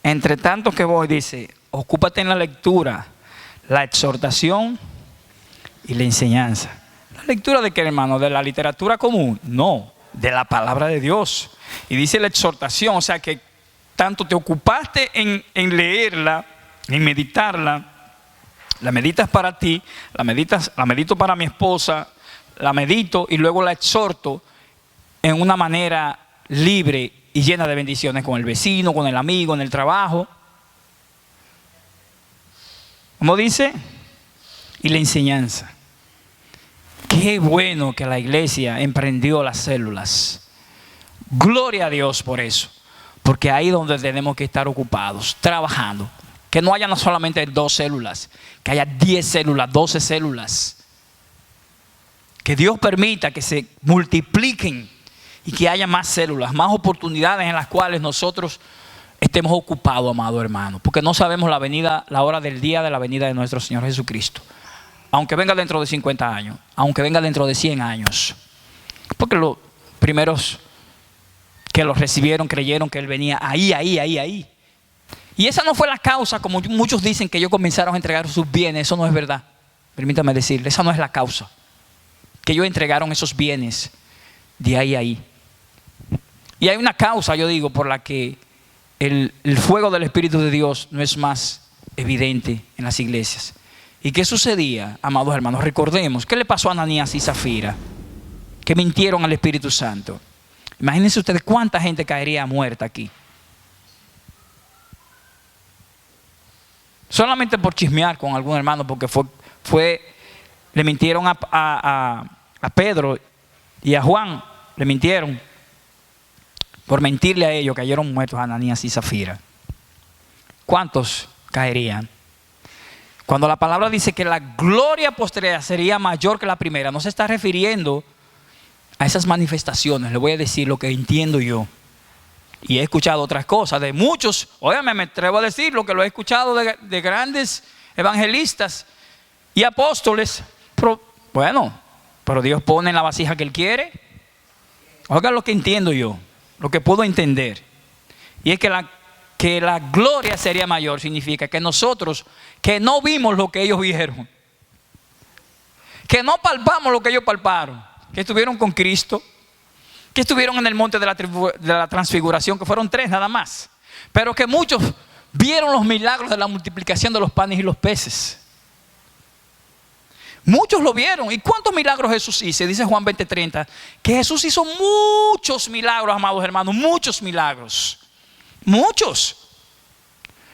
Speaker 1: Entre tanto que voy, dice, ocúpate en la lectura, la exhortación y la enseñanza. ¿La lectura de qué, hermano? ¿De la literatura común? No, de la palabra de Dios. Y dice la exhortación, o sea que tanto te ocupaste en leerla, en meditarla, la meditas para ti, la medito para mi esposa, la medito y luego la exhorto en una manera libre y llena de bendiciones con el vecino, con el amigo, en el trabajo. ¿Cómo dice? Y la enseñanza. Qué bueno que la iglesia emprendió las células. Gloria a Dios por eso. Porque ahí es donde tenemos que estar ocupados, trabajando. Que no haya no solamente 2 células, que haya 10 células, 12 células. Que Dios permita que se multipliquen y que haya más células, más oportunidades en las cuales nosotros estemos ocupados, amado hermano. Porque no sabemos la hora del día de la venida de nuestro Señor Jesucristo. Aunque venga dentro de 50 años, aunque venga dentro de 100 años. Porque los primeros que los recibieron creyeron que Él venía ahí. Y esa no fue la causa, como muchos dicen, que ellos comenzaron a entregar sus bienes. Eso no es verdad. Permítame decirle, esa no es la causa. Que ellos entregaron esos bienes de ahí. Y hay una causa, yo digo, por la que el fuego del Espíritu de Dios no es más evidente en las iglesias. ¿Y qué sucedía, amados hermanos? Recordemos, ¿qué le pasó a Ananías y Zafira? Que mintieron al Espíritu Santo. Imagínense ustedes cuánta gente caería muerta aquí. Solamente por chismear con algún hermano, porque le mintieron a Pedro y a Juan, le mintieron. Por mentirle a ellos cayeron muertos Ananías y Zafira. ¿Cuántos caerían? Cuando la palabra dice que la gloria postrera sería mayor que la primera, no se está refiriendo a esas manifestaciones. Le voy a decir lo que entiendo yo. Y he escuchado otras cosas de muchos. Óyame, me atrevo a decir lo que lo he escuchado de grandes evangelistas y apóstoles. Pero Dios pone en la vasija que Él quiere. Oiga lo que entiendo yo, lo que puedo entender. Y es que la gloria sería mayor. Significa que nosotros, que no vimos lo que ellos vieron, que no palpamos lo que ellos palparon, que estuvieron con Cristo, que estuvieron en el monte de la transfiguración, que fueron 3 nada más, pero que muchos vieron los milagros de la multiplicación de los panes y los peces. Muchos lo vieron. ¿Y cuántos milagros Jesús hizo? Dice Juan 20:30 que Jesús hizo muchos milagros, amados hermanos, muchos milagros. Muchos.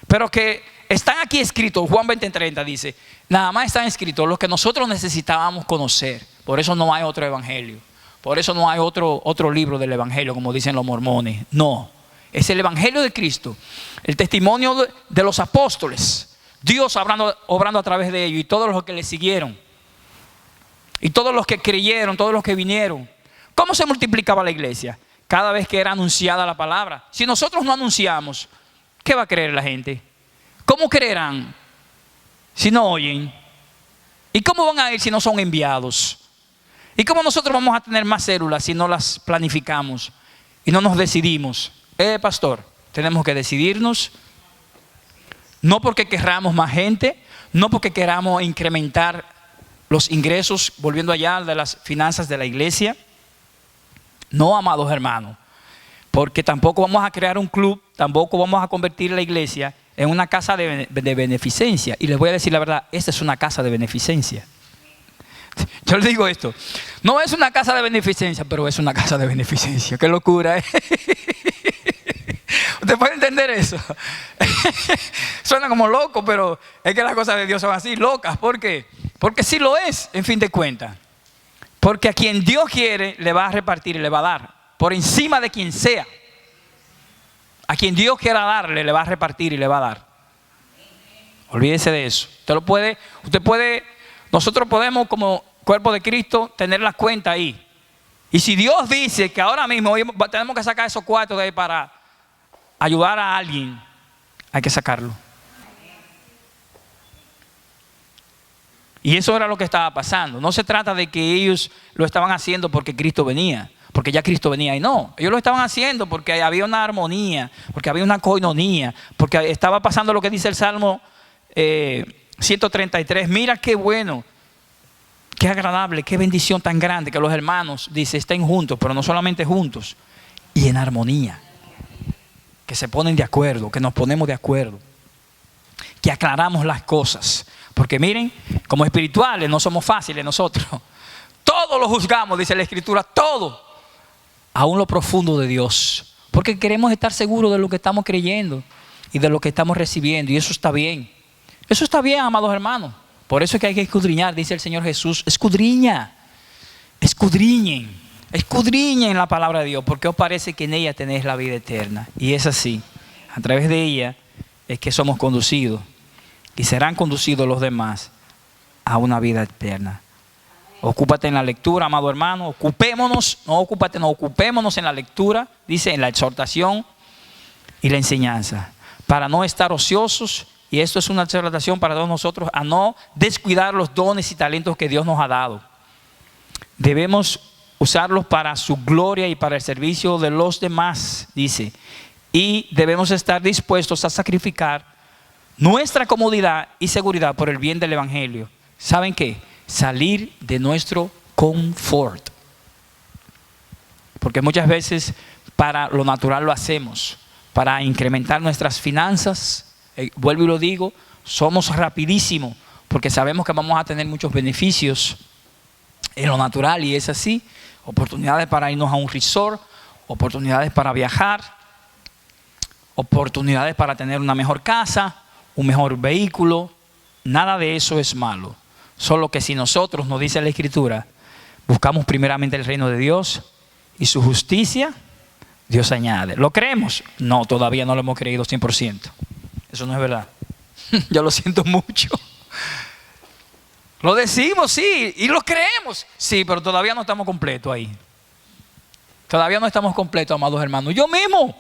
Speaker 1: Pero que están aquí escritos. Juan 20:30 dice, nada más están escritos los que nosotros necesitábamos conocer. Por eso no hay otro evangelio. Por eso no hay otro libro del evangelio, como dicen los mormones. No, es el evangelio de Cristo. El testimonio de los apóstoles. Dios obrando a través de ellos y todos los que le siguieron. Y todos los que creyeron, todos los que vinieron. ¿Cómo se multiplicaba la iglesia? Cada vez que era anunciada la palabra. Si nosotros no anunciamos, ¿qué va a creer la gente? ¿Cómo creerán si no oyen? ¿Y cómo van a ir si no son enviados? ¿Y cómo nosotros vamos a tener más células si no las planificamos y no nos decidimos? Pastor, tenemos que decidirnos. No porque queramos más gente, no porque queramos incrementar los ingresos, volviendo allá de las finanzas de la iglesia. No, amados hermanos, Porque tampoco vamos a crear un club, tampoco vamos a convertir la iglesia en una casa de beneficencia. Y les voy a decir la verdad, esta es una casa de beneficencia. Yo les digo esto, no es una casa de beneficencia, pero es una casa de beneficencia. ¡Qué locura! ¿Usted puede entender eso? Suena como loco, pero es que las cosas de Dios son así, locas. ¿Por qué? Porque sí lo es, en fin de cuentas. Porque a quien Dios quiere, le va a repartir y le va a dar. Por encima de quien sea. A quien Dios quiera darle, le va a repartir y le va a dar. Olvídese de eso. Nosotros podemos como cuerpo de Cristo tener las cuentas ahí. Y si Dios dice que ahora mismo tenemos que sacar esos cuartos de ahí para ayudar a alguien, hay que sacarlo. Y eso era lo que estaba pasando. No se trata de que ellos lo estaban haciendo porque Cristo venía, porque ya Cristo venía. Y no, ellos lo estaban haciendo porque había una armonía, porque había una coinonía, porque estaba pasando lo que dice el Salmo 133. Mira qué bueno, qué agradable, qué bendición tan grande que los hermanos, dice, estén juntos, pero no solamente juntos, y en armonía. Que se ponen de acuerdo, que nos ponemos de acuerdo, que aclaramos las cosas. Porque miren, como espirituales no somos fáciles nosotros. Todo lo juzgamos, dice la Escritura, todo. Aún lo profundo de Dios. Porque queremos estar seguros de lo que estamos creyendo y de lo que estamos recibiendo. Y eso está bien. Eso está bien, amados hermanos. Por eso es que hay que escudriñar, dice el Señor Jesús. Escudriña. Escudriñen. Escudriñen la palabra de Dios. Porque os parece que en ella tenéis la vida eterna. Y es así. A través de ella es que somos conducidos. Y serán conducidos los demás a una vida eterna. Ocúpate en la lectura, amado hermano. Ocupémonos en la lectura, dice, en la exhortación y la enseñanza. Para no estar ociosos, y esto es una exhortación para todos nosotros, a no descuidar los dones y talentos que Dios nos ha dado. Debemos usarlos para su gloria y para el servicio de los demás, dice. Y debemos estar dispuestos a sacrificar nuestra comodidad y seguridad por el bien del evangelio. ¿Saben qué? Salir de nuestro confort. Porque muchas veces para lo natural lo hacemos. Para incrementar nuestras finanzas. Vuelvo y lo digo, somos rapidísimos. Porque sabemos que vamos a tener muchos beneficios en lo natural y es así. Oportunidades para irnos a un resort. Oportunidades para viajar. Oportunidades para tener una mejor casa. Un mejor vehículo. Nada de eso es malo. Solo que si nosotros, nos dice la Escritura, buscamos primeramente el reino de Dios y su justicia, Dios añade. ¿Lo creemos? No, todavía no lo hemos creído 100%. Eso no es verdad. Yo lo siento mucho. Lo decimos, sí, y lo creemos. Sí, pero todavía no estamos completos ahí. Todavía no estamos completos, amados hermanos. Yo mismo.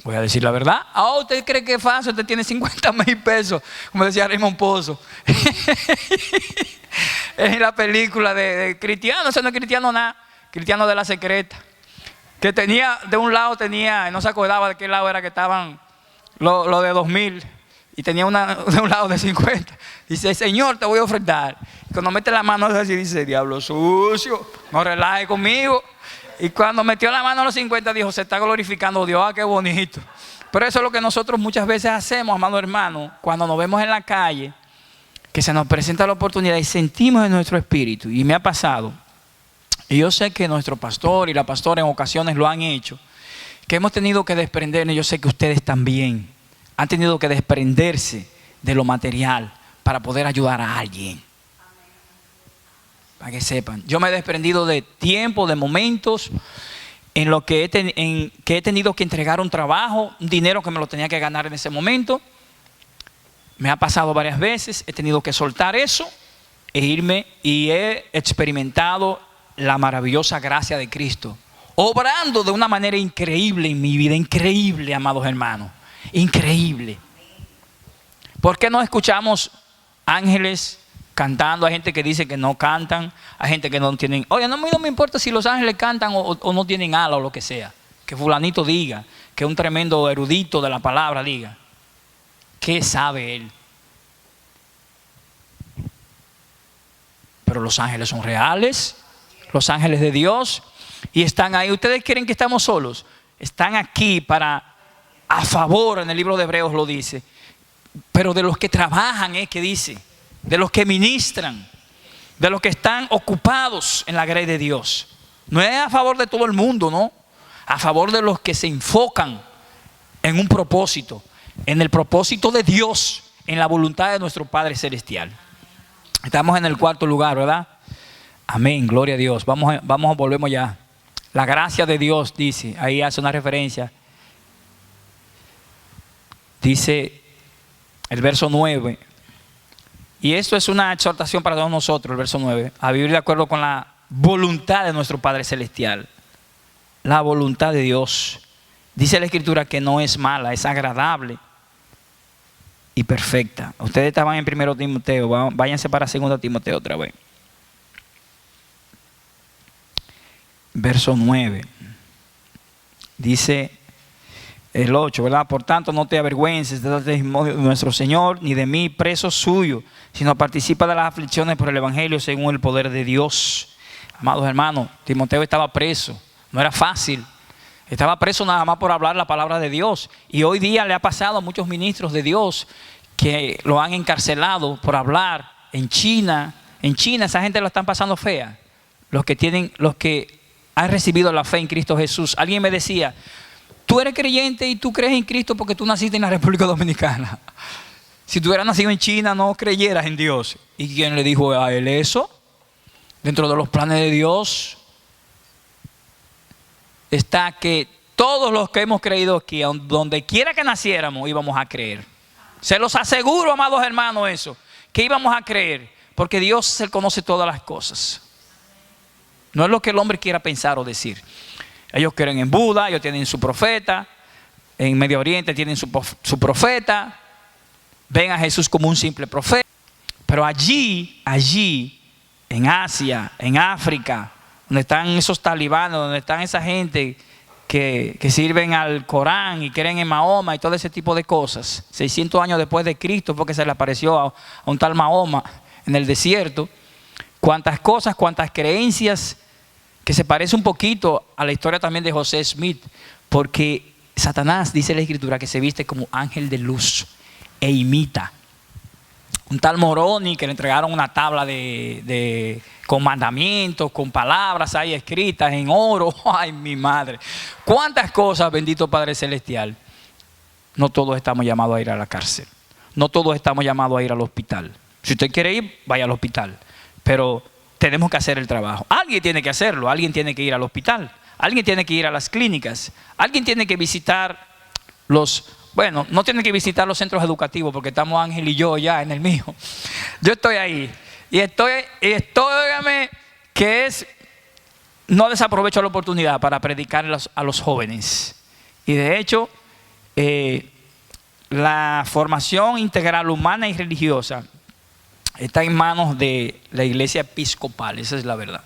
Speaker 1: Voy a decir la verdad. ¿Usted cree que es fácil? Usted tiene 50,000 pesos, como decía Raymond Pozo. Es la película de Cristiano, ese no es cristiano nada, Cristiano de la Secreta. Que tenía, de un lado tenía, no se acordaba de qué lado era que estaban lo de 2,000. Y tenía de un lado de 50. Dice, Señor, te voy a ofrendar. Y cuando mete la mano así, dice, diablo sucio, no relaje conmigo. Y cuando metió la mano a los 50 dijo, se está glorificando a Dios, qué bonito. Pero eso es lo que nosotros muchas veces hacemos, amado hermano, cuando nos vemos en la calle, que se nos presenta la oportunidad y sentimos en nuestro espíritu. Y me ha pasado, y yo sé que nuestro pastor y la pastora en ocasiones lo han hecho, que hemos tenido que desprendernos, yo sé que ustedes también han tenido que desprenderse de lo material para poder ayudar a alguien. Para que sepan, yo me he desprendido de tiempo, de momentos en lo que he tenido que entregar un trabajo, un dinero que me lo tenía que ganar en ese momento. Me ha pasado varias veces, he tenido que soltar eso e irme y he experimentado la maravillosa gracia de Cristo, obrando de una manera increíble en mi vida, increíble, amados hermanos, increíble. ¿Por qué no escuchamos ángeles cantando? Hay gente que dice que no cantan, hay gente que no tienen. Oye, no me importa si los ángeles cantan o no tienen alas o lo que sea. Que fulanito diga, que un tremendo erudito de la palabra diga. ¿Qué sabe él? Pero los ángeles son reales, los ángeles de Dios. y están ahí. ¿Ustedes creen que estamos solos? Están aquí a favor, en el libro de Hebreos lo dice, pero de los que trabajan, que dice, de los que ministran, de los que están ocupados en la grey de Dios. No es a favor de todo el mundo, no, a favor de los que se enfocan en un propósito, en el propósito de Dios, en la voluntad de nuestro Padre Celestial. Estamos en el cuarto lugar, ¿verdad? Amén, gloria a Dios. Volvemos ya. La gracia de Dios, dice, ahí hace una referencia. Dice el verso 9, y esto es una exhortación para todos nosotros, el verso 9, a vivir de acuerdo con la voluntad de nuestro Padre Celestial. La voluntad de Dios. Dice la Escritura que no es mala, es agradable y perfecta. Ustedes estaban en 1 Timoteo, váyanse para 2 Timoteo otra vez. Verso 9. Dice el 8, ¿verdad? Por tanto, no te avergüences del testimonio de nuestro Señor, ni de mí, preso suyo, sino participa de las aflicciones por el Evangelio según el poder de Dios. Amados hermanos, Timoteo estaba preso, no era fácil. Estaba preso nada más por hablar la palabra de Dios. Y hoy día le ha pasado a muchos ministros de Dios que lo han encarcelado por hablar en China. En China esa gente lo están pasando fea. Los que han recibido la fe en Cristo Jesús. Alguien me decía, tú eres creyente y tú crees en Cristo porque tú naciste en la República Dominicana. Si tú hubieras nacido en China no creyeras en Dios. ¿Y quién le dijo a él eso? Dentro de los planes de Dios está que todos los que hemos creído aquí, donde quiera que naciéramos, íbamos a creer. Se los aseguro, amados hermanos, eso, que íbamos a creer, porque Dios Él conoce todas las cosas. No es lo que el hombre quiera pensar o decir. Ellos creen en Buda, ellos tienen su profeta, en Medio Oriente tienen su profeta, ven a Jesús como un simple profeta. Pero allí, en Asia, en África, donde están esos talibanes, donde están esa gente que sirven al Corán y creen en Mahoma y todo ese tipo de cosas, 600 años después de Cristo, porque se le apareció a un tal Mahoma en el desierto, cuántas cosas, cuántas creencias, que se parece un poquito a la historia también de José Smith, porque Satanás, dice la Escritura, que se viste como ángel de luz e imita. Un tal Moroni que le entregaron una tabla con mandamientos, con palabras ahí escritas en oro. Ay, mi madre. Cuántas cosas, bendito Padre Celestial. No todos estamos llamados a ir a la cárcel. No todos estamos llamados a ir al hospital. Si usted quiere ir, vaya al hospital. Pero tenemos que hacer el trabajo. Alguien tiene que hacerlo. Alguien tiene que ir al hospital. Alguien tiene que ir a las clínicas. Alguien tiene que visitar no tiene que visitar los centros educativos porque estamos Ángel y yo ya en el mío. Yo estoy ahí. Y óigame, que no desaprovecho la oportunidad para predicar a los jóvenes. Y de hecho, la formación integral humana y religiosa está en manos de la iglesia episcopal, esa es la verdad.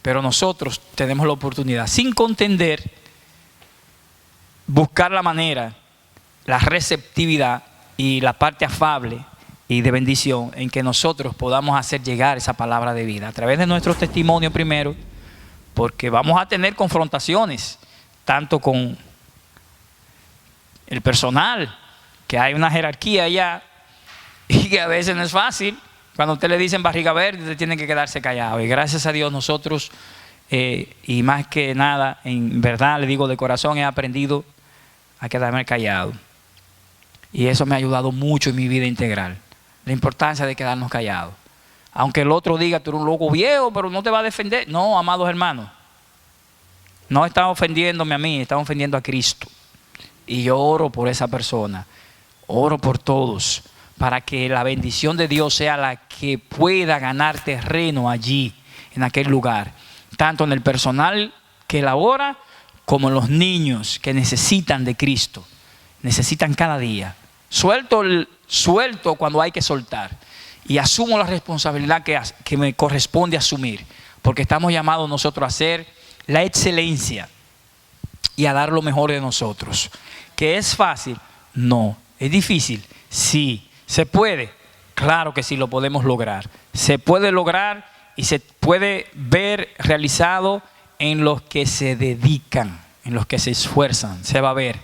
Speaker 1: Pero nosotros tenemos la oportunidad, sin contender, buscar la manera, la receptividad y la parte afable y de bendición en que nosotros podamos hacer llegar esa palabra de vida a través de nuestro testimonio primero, porque vamos a tener confrontaciones tanto con el personal, que hay una jerarquía allá y que a veces no es fácil. Cuando a usted le dicen barriga verde, usted tiene que quedarse callado. Y gracias a Dios nosotros, y más que nada, en verdad le digo de corazón, he aprendido a quedarme callado. Y eso me ha ayudado mucho en mi vida integral. La importancia de quedarnos callados. Aunque el otro diga, tú eres un loco viejo, pero no te va a defender. No, amados hermanos. No está ofendiéndome a mí, está ofendiendo a Cristo. Y yo oro por esa persona. Oro por todos. Para que la bendición de Dios sea la que pueda ganar terreno allí, en aquel lugar. Tanto en el personal que labora, como en los niños que necesitan de Cristo. Necesitan cada día. Suelto cuando hay que soltar. Y asumo la responsabilidad que me corresponde asumir. Porque estamos llamados nosotros a hacer la excelencia y a dar lo mejor de nosotros. ¿Que es fácil? No. ¿Es difícil? Sí. ¿Se puede? Claro que sí, lo podemos lograr. Se puede lograr y se puede ver realizado en los que se dedican, en los que se esfuerzan. Se va a ver,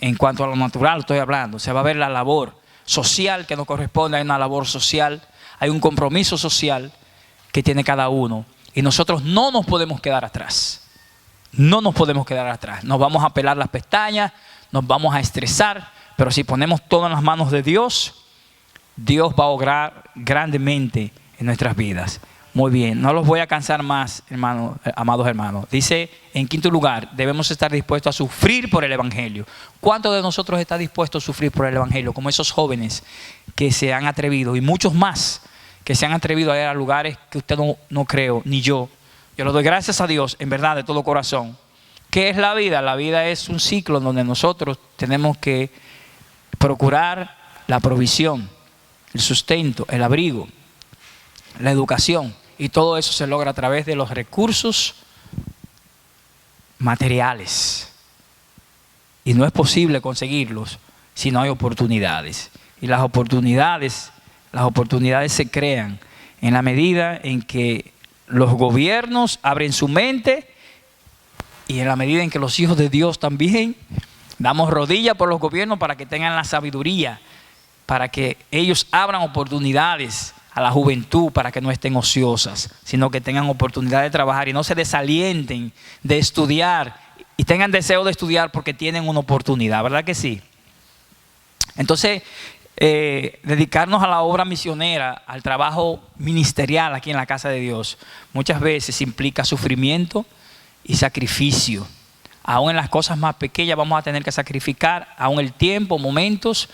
Speaker 1: en cuanto a lo natural estoy hablando, se va a ver la labor social que nos corresponde. Hay una labor social, hay un compromiso social que tiene cada uno. Y nosotros no nos podemos quedar atrás. No nos podemos quedar atrás. Nos vamos a pelar las pestañas, nos vamos a estresar, pero si ponemos todo en las manos de Dios, Dios va a obrar grandemente en nuestras vidas. Muy bien, no los voy a cansar más, amados hermanos. Dice, en quinto lugar, debemos estar dispuestos a sufrir por el Evangelio. ¿Cuántos de nosotros está dispuesto a sufrir por el Evangelio? Como esos jóvenes que se han atrevido, y muchos más que se han atrevido a ir a lugares que usted no creo, ni yo. Yo le doy gracias a Dios, en verdad, de todo corazón. ¿Qué es la vida? La vida es un ciclo en donde nosotros tenemos que procurar la provisión, el sustento, el abrigo, la educación. Y todo eso se logra a través de los recursos materiales. Y no es posible conseguirlos si no hay oportunidades. Y las oportunidades se crean en la medida en que los gobiernos abren su mente y en la medida en que los hijos de Dios también damos rodillas por los gobiernos para que tengan la sabiduría, para que ellos abran oportunidades a la juventud para que no estén ociosas, sino que tengan oportunidad de trabajar y no se desalienten de estudiar y tengan deseo de estudiar porque tienen una oportunidad, ¿verdad que sí? Entonces, dedicarnos a la obra misionera, al trabajo ministerial aquí en la casa de Dios, muchas veces implica sufrimiento y sacrificio. Aún en las cosas más pequeñas vamos a tener que sacrificar, aún el tiempo, momentos.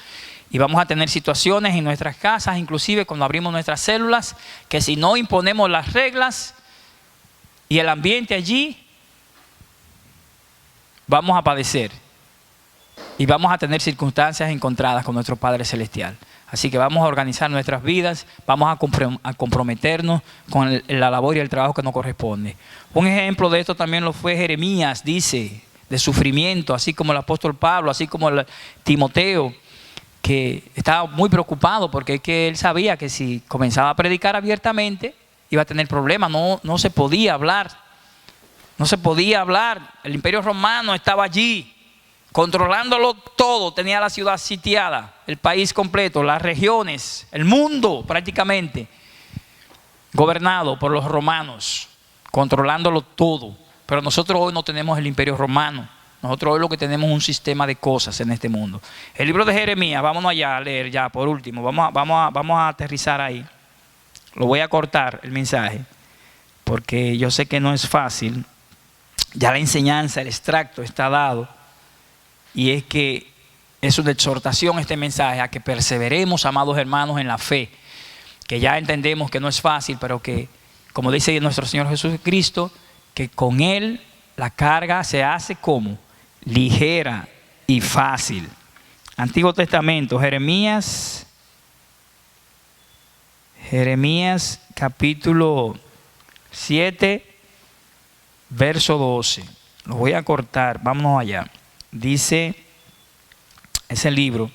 Speaker 1: Y vamos a tener situaciones en nuestras casas, inclusive cuando abrimos nuestras células, que si no imponemos las reglas y el ambiente allí, vamos a padecer. Y vamos a tener circunstancias encontradas con nuestro Padre Celestial. Así que vamos a organizar nuestras vidas, vamos a comprometernos con la labor y el trabajo que nos corresponde. Un ejemplo de esto también lo fue Jeremías, dice, de sufrimiento, así como el apóstol Pablo, así como Timoteo, que estaba muy preocupado porque es que él sabía que si comenzaba a predicar abiertamente iba a tener problemas, no se podía hablar, el Imperio Romano estaba allí, controlándolo todo, tenía la ciudad sitiada, el país completo, las regiones, el mundo prácticamente, gobernado por los romanos, controlándolo todo. Pero nosotros hoy no tenemos el Imperio Romano. Nosotros hoy lo que tenemos es un sistema de cosas en este mundo. El libro de Jeremías, vámonos allá a leer ya por último. Vamos a aterrizar ahí. Lo voy a cortar el mensaje, porque yo sé que no es fácil. Ya la enseñanza, el extracto está dado. Y es que es una exhortación este mensaje a que perseveremos, amados hermanos, en la fe. Que ya entendemos que no es fácil, pero que, como dice nuestro Señor Jesucristo, que con Él la carga se hace como ligera y fácil. Antiguo Testamento, Jeremías capítulo 7, verso 12. Lo voy a cortar, vámonos allá. Dice ese libro: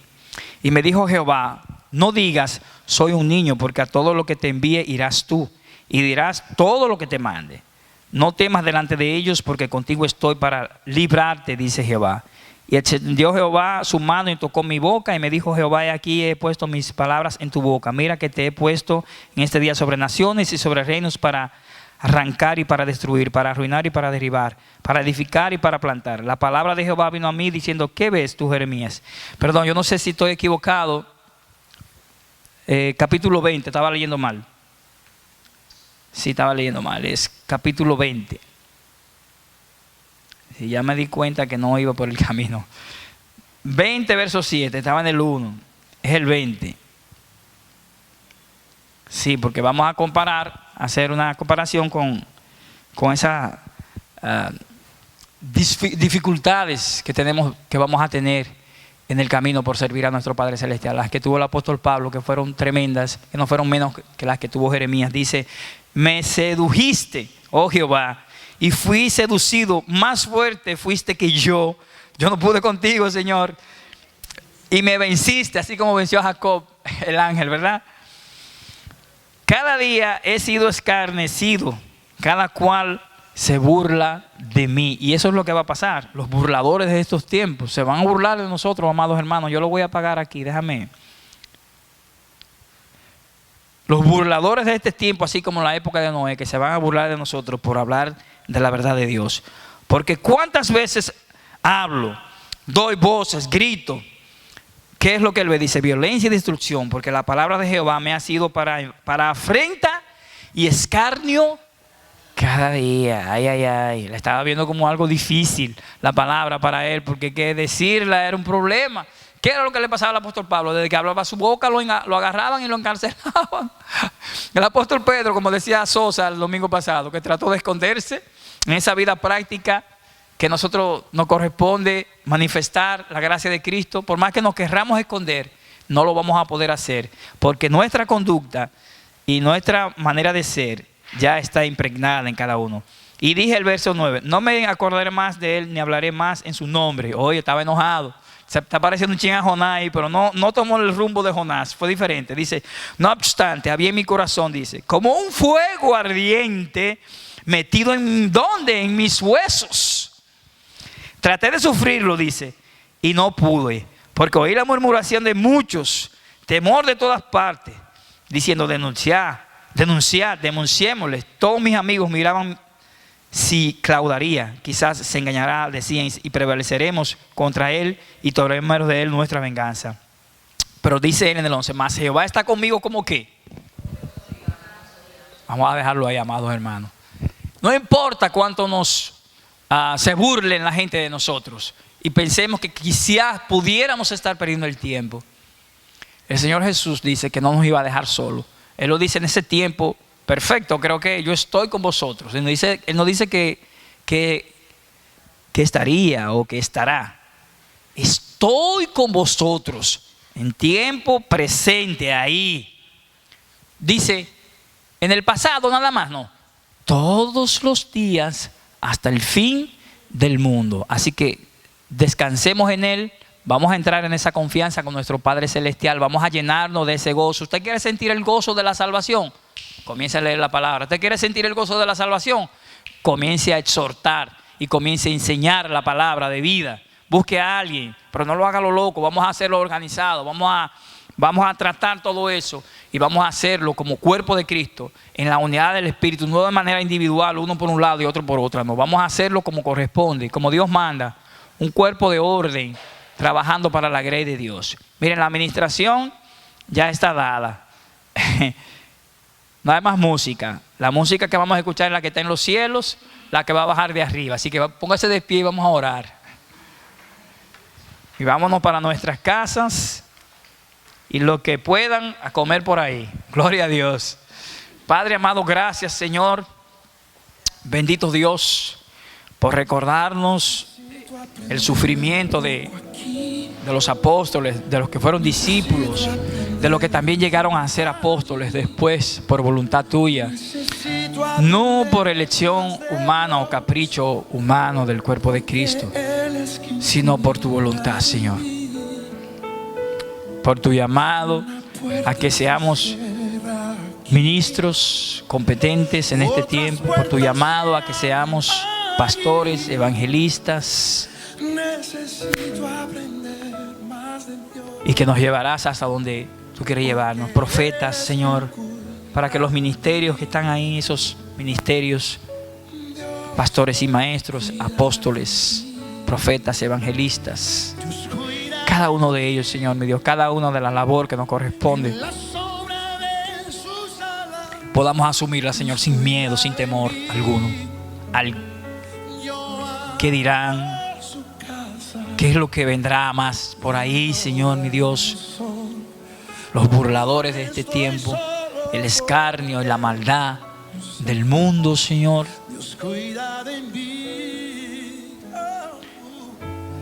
Speaker 1: y me dijo Jehová, no digas soy un niño, porque a todo lo que te envíe irás tú, y dirás todo lo que te mande. No temas delante de ellos, porque contigo estoy para librarte, dice Jehová. Y extendió Jehová su mano y tocó mi boca, y me dijo Jehová, he aquí he puesto mis palabras en tu boca. Mira que te he puesto en este día sobre naciones y sobre reinos, para arrancar y para destruir, para arruinar y para derribar, para edificar y para plantar. La palabra de Jehová vino a mí diciendo, ¿qué ves tú, Jeremías? Perdón, yo no sé si estoy equivocado. Capítulo 20, estaba leyendo mal. Sí, estaba leyendo mal, es capítulo 20. Sí, ya me di cuenta que no iba por el camino. 20, verso 7, estaba en el 1, es el 20. Sí, porque vamos a comparar, hacer una comparación con esas dificultades que tenemos, que vamos a tener en el camino por servir a nuestro Padre Celestial. Las que tuvo el apóstol Pablo, que fueron tremendas, que no fueron menos que las que tuvo Jeremías. Dice, me sedujiste, oh Jehová, y fui seducido, más fuerte fuiste que yo. Yo no pude contigo, Señor. Y me venciste, así como venció a Jacob, el ángel, ¿verdad? Cada día he sido escarnecido, cada cual se burla de mí. Y eso es lo que va a pasar. Los burladores de estos tiempos se van a burlar de nosotros, amados hermanos. Yo lo voy a apagar aquí, déjame. Los burladores de este tiempo, así como en la época de Noé, que se van a burlar de nosotros por hablar de la verdad de Dios. Porque cuántas veces hablo, doy voces, grito. ¿Qué es lo que él dice? Violencia y destrucción, porque la palabra de Jehová me ha sido para afrenta y escarnio cada día. Ay, ay, ay. La estaba viendo como algo difícil la palabra para él, porque que decirla era un problema. ¿Qué era lo que le pasaba al apóstol Pablo? Desde que hablaba su boca lo agarraban y lo encarcelaban. El apóstol Pedro, como decía Sosa el domingo pasado, que trató de esconderse en esa vida práctica que nosotros nos corresponde manifestar la gracia de Cristo. Por más que nos querramos esconder, no lo vamos a poder hacer, porque nuestra conducta y nuestra manera de ser ya está impregnada en cada uno. Y dije el verso 9, no me acordaré más de él ni hablaré más en su nombre. Oye, estaba enojado. Se está pareciendo un ching a Jonás ahí, pero no tomó el rumbo de Jonás, fue diferente. Dice, no obstante, había en mi corazón, dice, como un fuego ardiente metido en ¿dónde? En mis huesos. Traté de sufrirlo, dice, y no pude, porque oí la murmuración de muchos, temor de todas partes, diciendo, denunciémosles. Todos mis amigos miraban si claudaría, quizás se engañará, decían, y prevaleceremos contra él y tomaremos de él nuestra venganza. Pero dice él en el 11, mas Jehová está conmigo como que. Vamos a dejarlo ahí, amados hermanos. No importa cuánto se burlen la gente de nosotros y pensemos que quizás pudiéramos estar perdiendo el tiempo. El Señor Jesús dice que no nos iba a dejar solo. Él lo dice en ese tiempo. Perfecto, creo que yo estoy con vosotros. Él no dice que estaría o que estará. Estoy con vosotros en tiempo presente ahí. Dice, en el pasado nada más, no. Todos los días hasta el fin del mundo. Así que descansemos en Él. Vamos a entrar en esa confianza con nuestro Padre Celestial. Vamos a llenarnos de ese gozo. ¿Usted quiere sentir el gozo de la salvación? Comience a leer la palabra. ¿Usted quiere sentir el gozo de la salvación? Comience a exhortar y comience a enseñar la palabra de vida. Busque a alguien, pero no lo haga lo loco. Vamos a hacerlo organizado. Vamos a tratar todo eso y vamos a hacerlo como cuerpo de Cristo en la unidad del Espíritu, no de manera individual, uno por un lado y otro por otro. No, vamos a hacerlo como corresponde, como Dios manda. Un cuerpo de orden, trabajando para la grey de Dios. Miren, la administración ya está dada. No hay más música. La música que vamos a escuchar es la que está en los cielos, la que va a bajar de arriba. Así que póngase de pie y vamos a orar. Y vámonos para nuestras casas y lo que puedan a comer por ahí. Gloria a Dios. Padre amado, gracias Señor. Bendito Dios por recordarnos el sufrimiento de los apóstoles, de los que fueron discípulos, de los que también llegaron a ser apóstoles después por voluntad tuya, no por elección humana o capricho humano del cuerpo de Cristo, sino por tu voluntad, Señor, por tu llamado a que seamos ministros competentes en este tiempo, por tu llamado a que seamos pastores, evangelistas, y que nos llevarás hasta donde tú quieres llevarnos, profetas, Señor, para que los ministerios que están ahí, esos ministerios, pastores y maestros, apóstoles, profetas, evangelistas, cada uno de ellos, Señor, mi Dios, cada uno de la labor que nos corresponde, podamos asumirla, Señor, sin miedo, sin temor alguno. ¿Qué dirán? ¿Qué es lo que vendrá más por ahí, Señor, mi Dios? Los burladores de este tiempo, el escarnio y la maldad del mundo, Señor.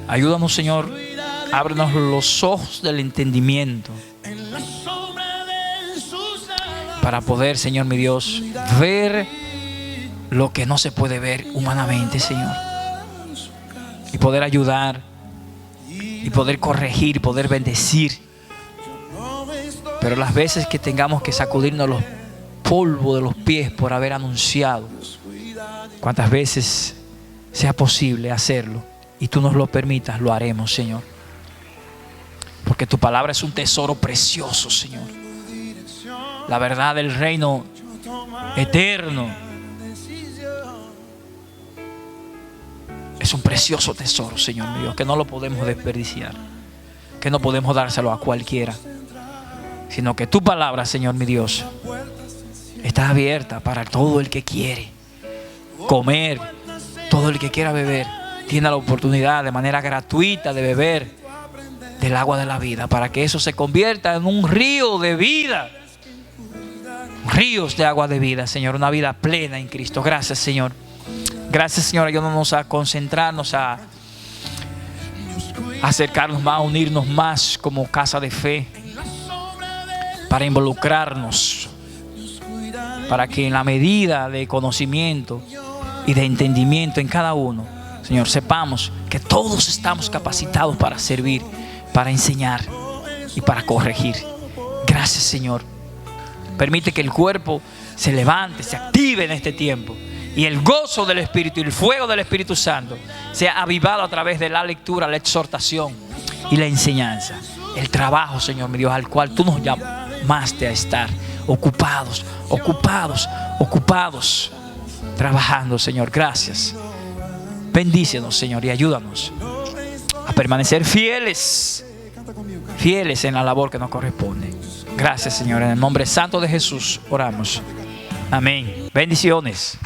Speaker 1: Ayúdanos, Señor, ábrenos los ojos del entendimiento para poder, Señor, mi Dios, ver lo que no se puede ver humanamente, Señor, y poder ayudar y poder corregir, poder bendecir. Pero las veces que tengamos que sacudirnos los polvos de los pies por haber anunciado Cuantas veces sea posible hacerlo y tú nos lo permitas, lo haremos, Señor. Porque tu palabra es un tesoro precioso, Señor. La verdad del reino eterno es un precioso tesoro, Señor mi Dios, que no lo podemos desperdiciar, que no podemos dárselo a cualquiera, sino que tu palabra, Señor mi Dios, está abierta para todo el que quiere comer, todo el que quiera beber, tiene la oportunidad de manera gratuita de beber del agua de la vida, para que eso se convierta en un río de vida, ríos de agua de vida, Señor, una vida plena en Cristo. Gracias, Señor. Gracias, Señor, ayúdanos a concentrarnos, a acercarnos más, a unirnos más como casa de fe, para involucrarnos, para que en la medida de conocimiento y de entendimiento en cada uno, Señor, sepamos que todos estamos capacitados para servir, para enseñar y para corregir. Gracias, Señor. Permite que el cuerpo se levante, se active en este tiempo, y el gozo del Espíritu y el fuego del Espíritu Santo sea avivado a través de la lectura, la exhortación y la enseñanza. El trabajo, Señor mi Dios, al cual tú nos llamaste a estar ocupados, trabajando, Señor. Gracias. Bendícenos, Señor, y ayúdanos a permanecer fieles en la labor que nos corresponde. Gracias, Señor. En el nombre santo de Jesús oramos. Amén. Bendiciones.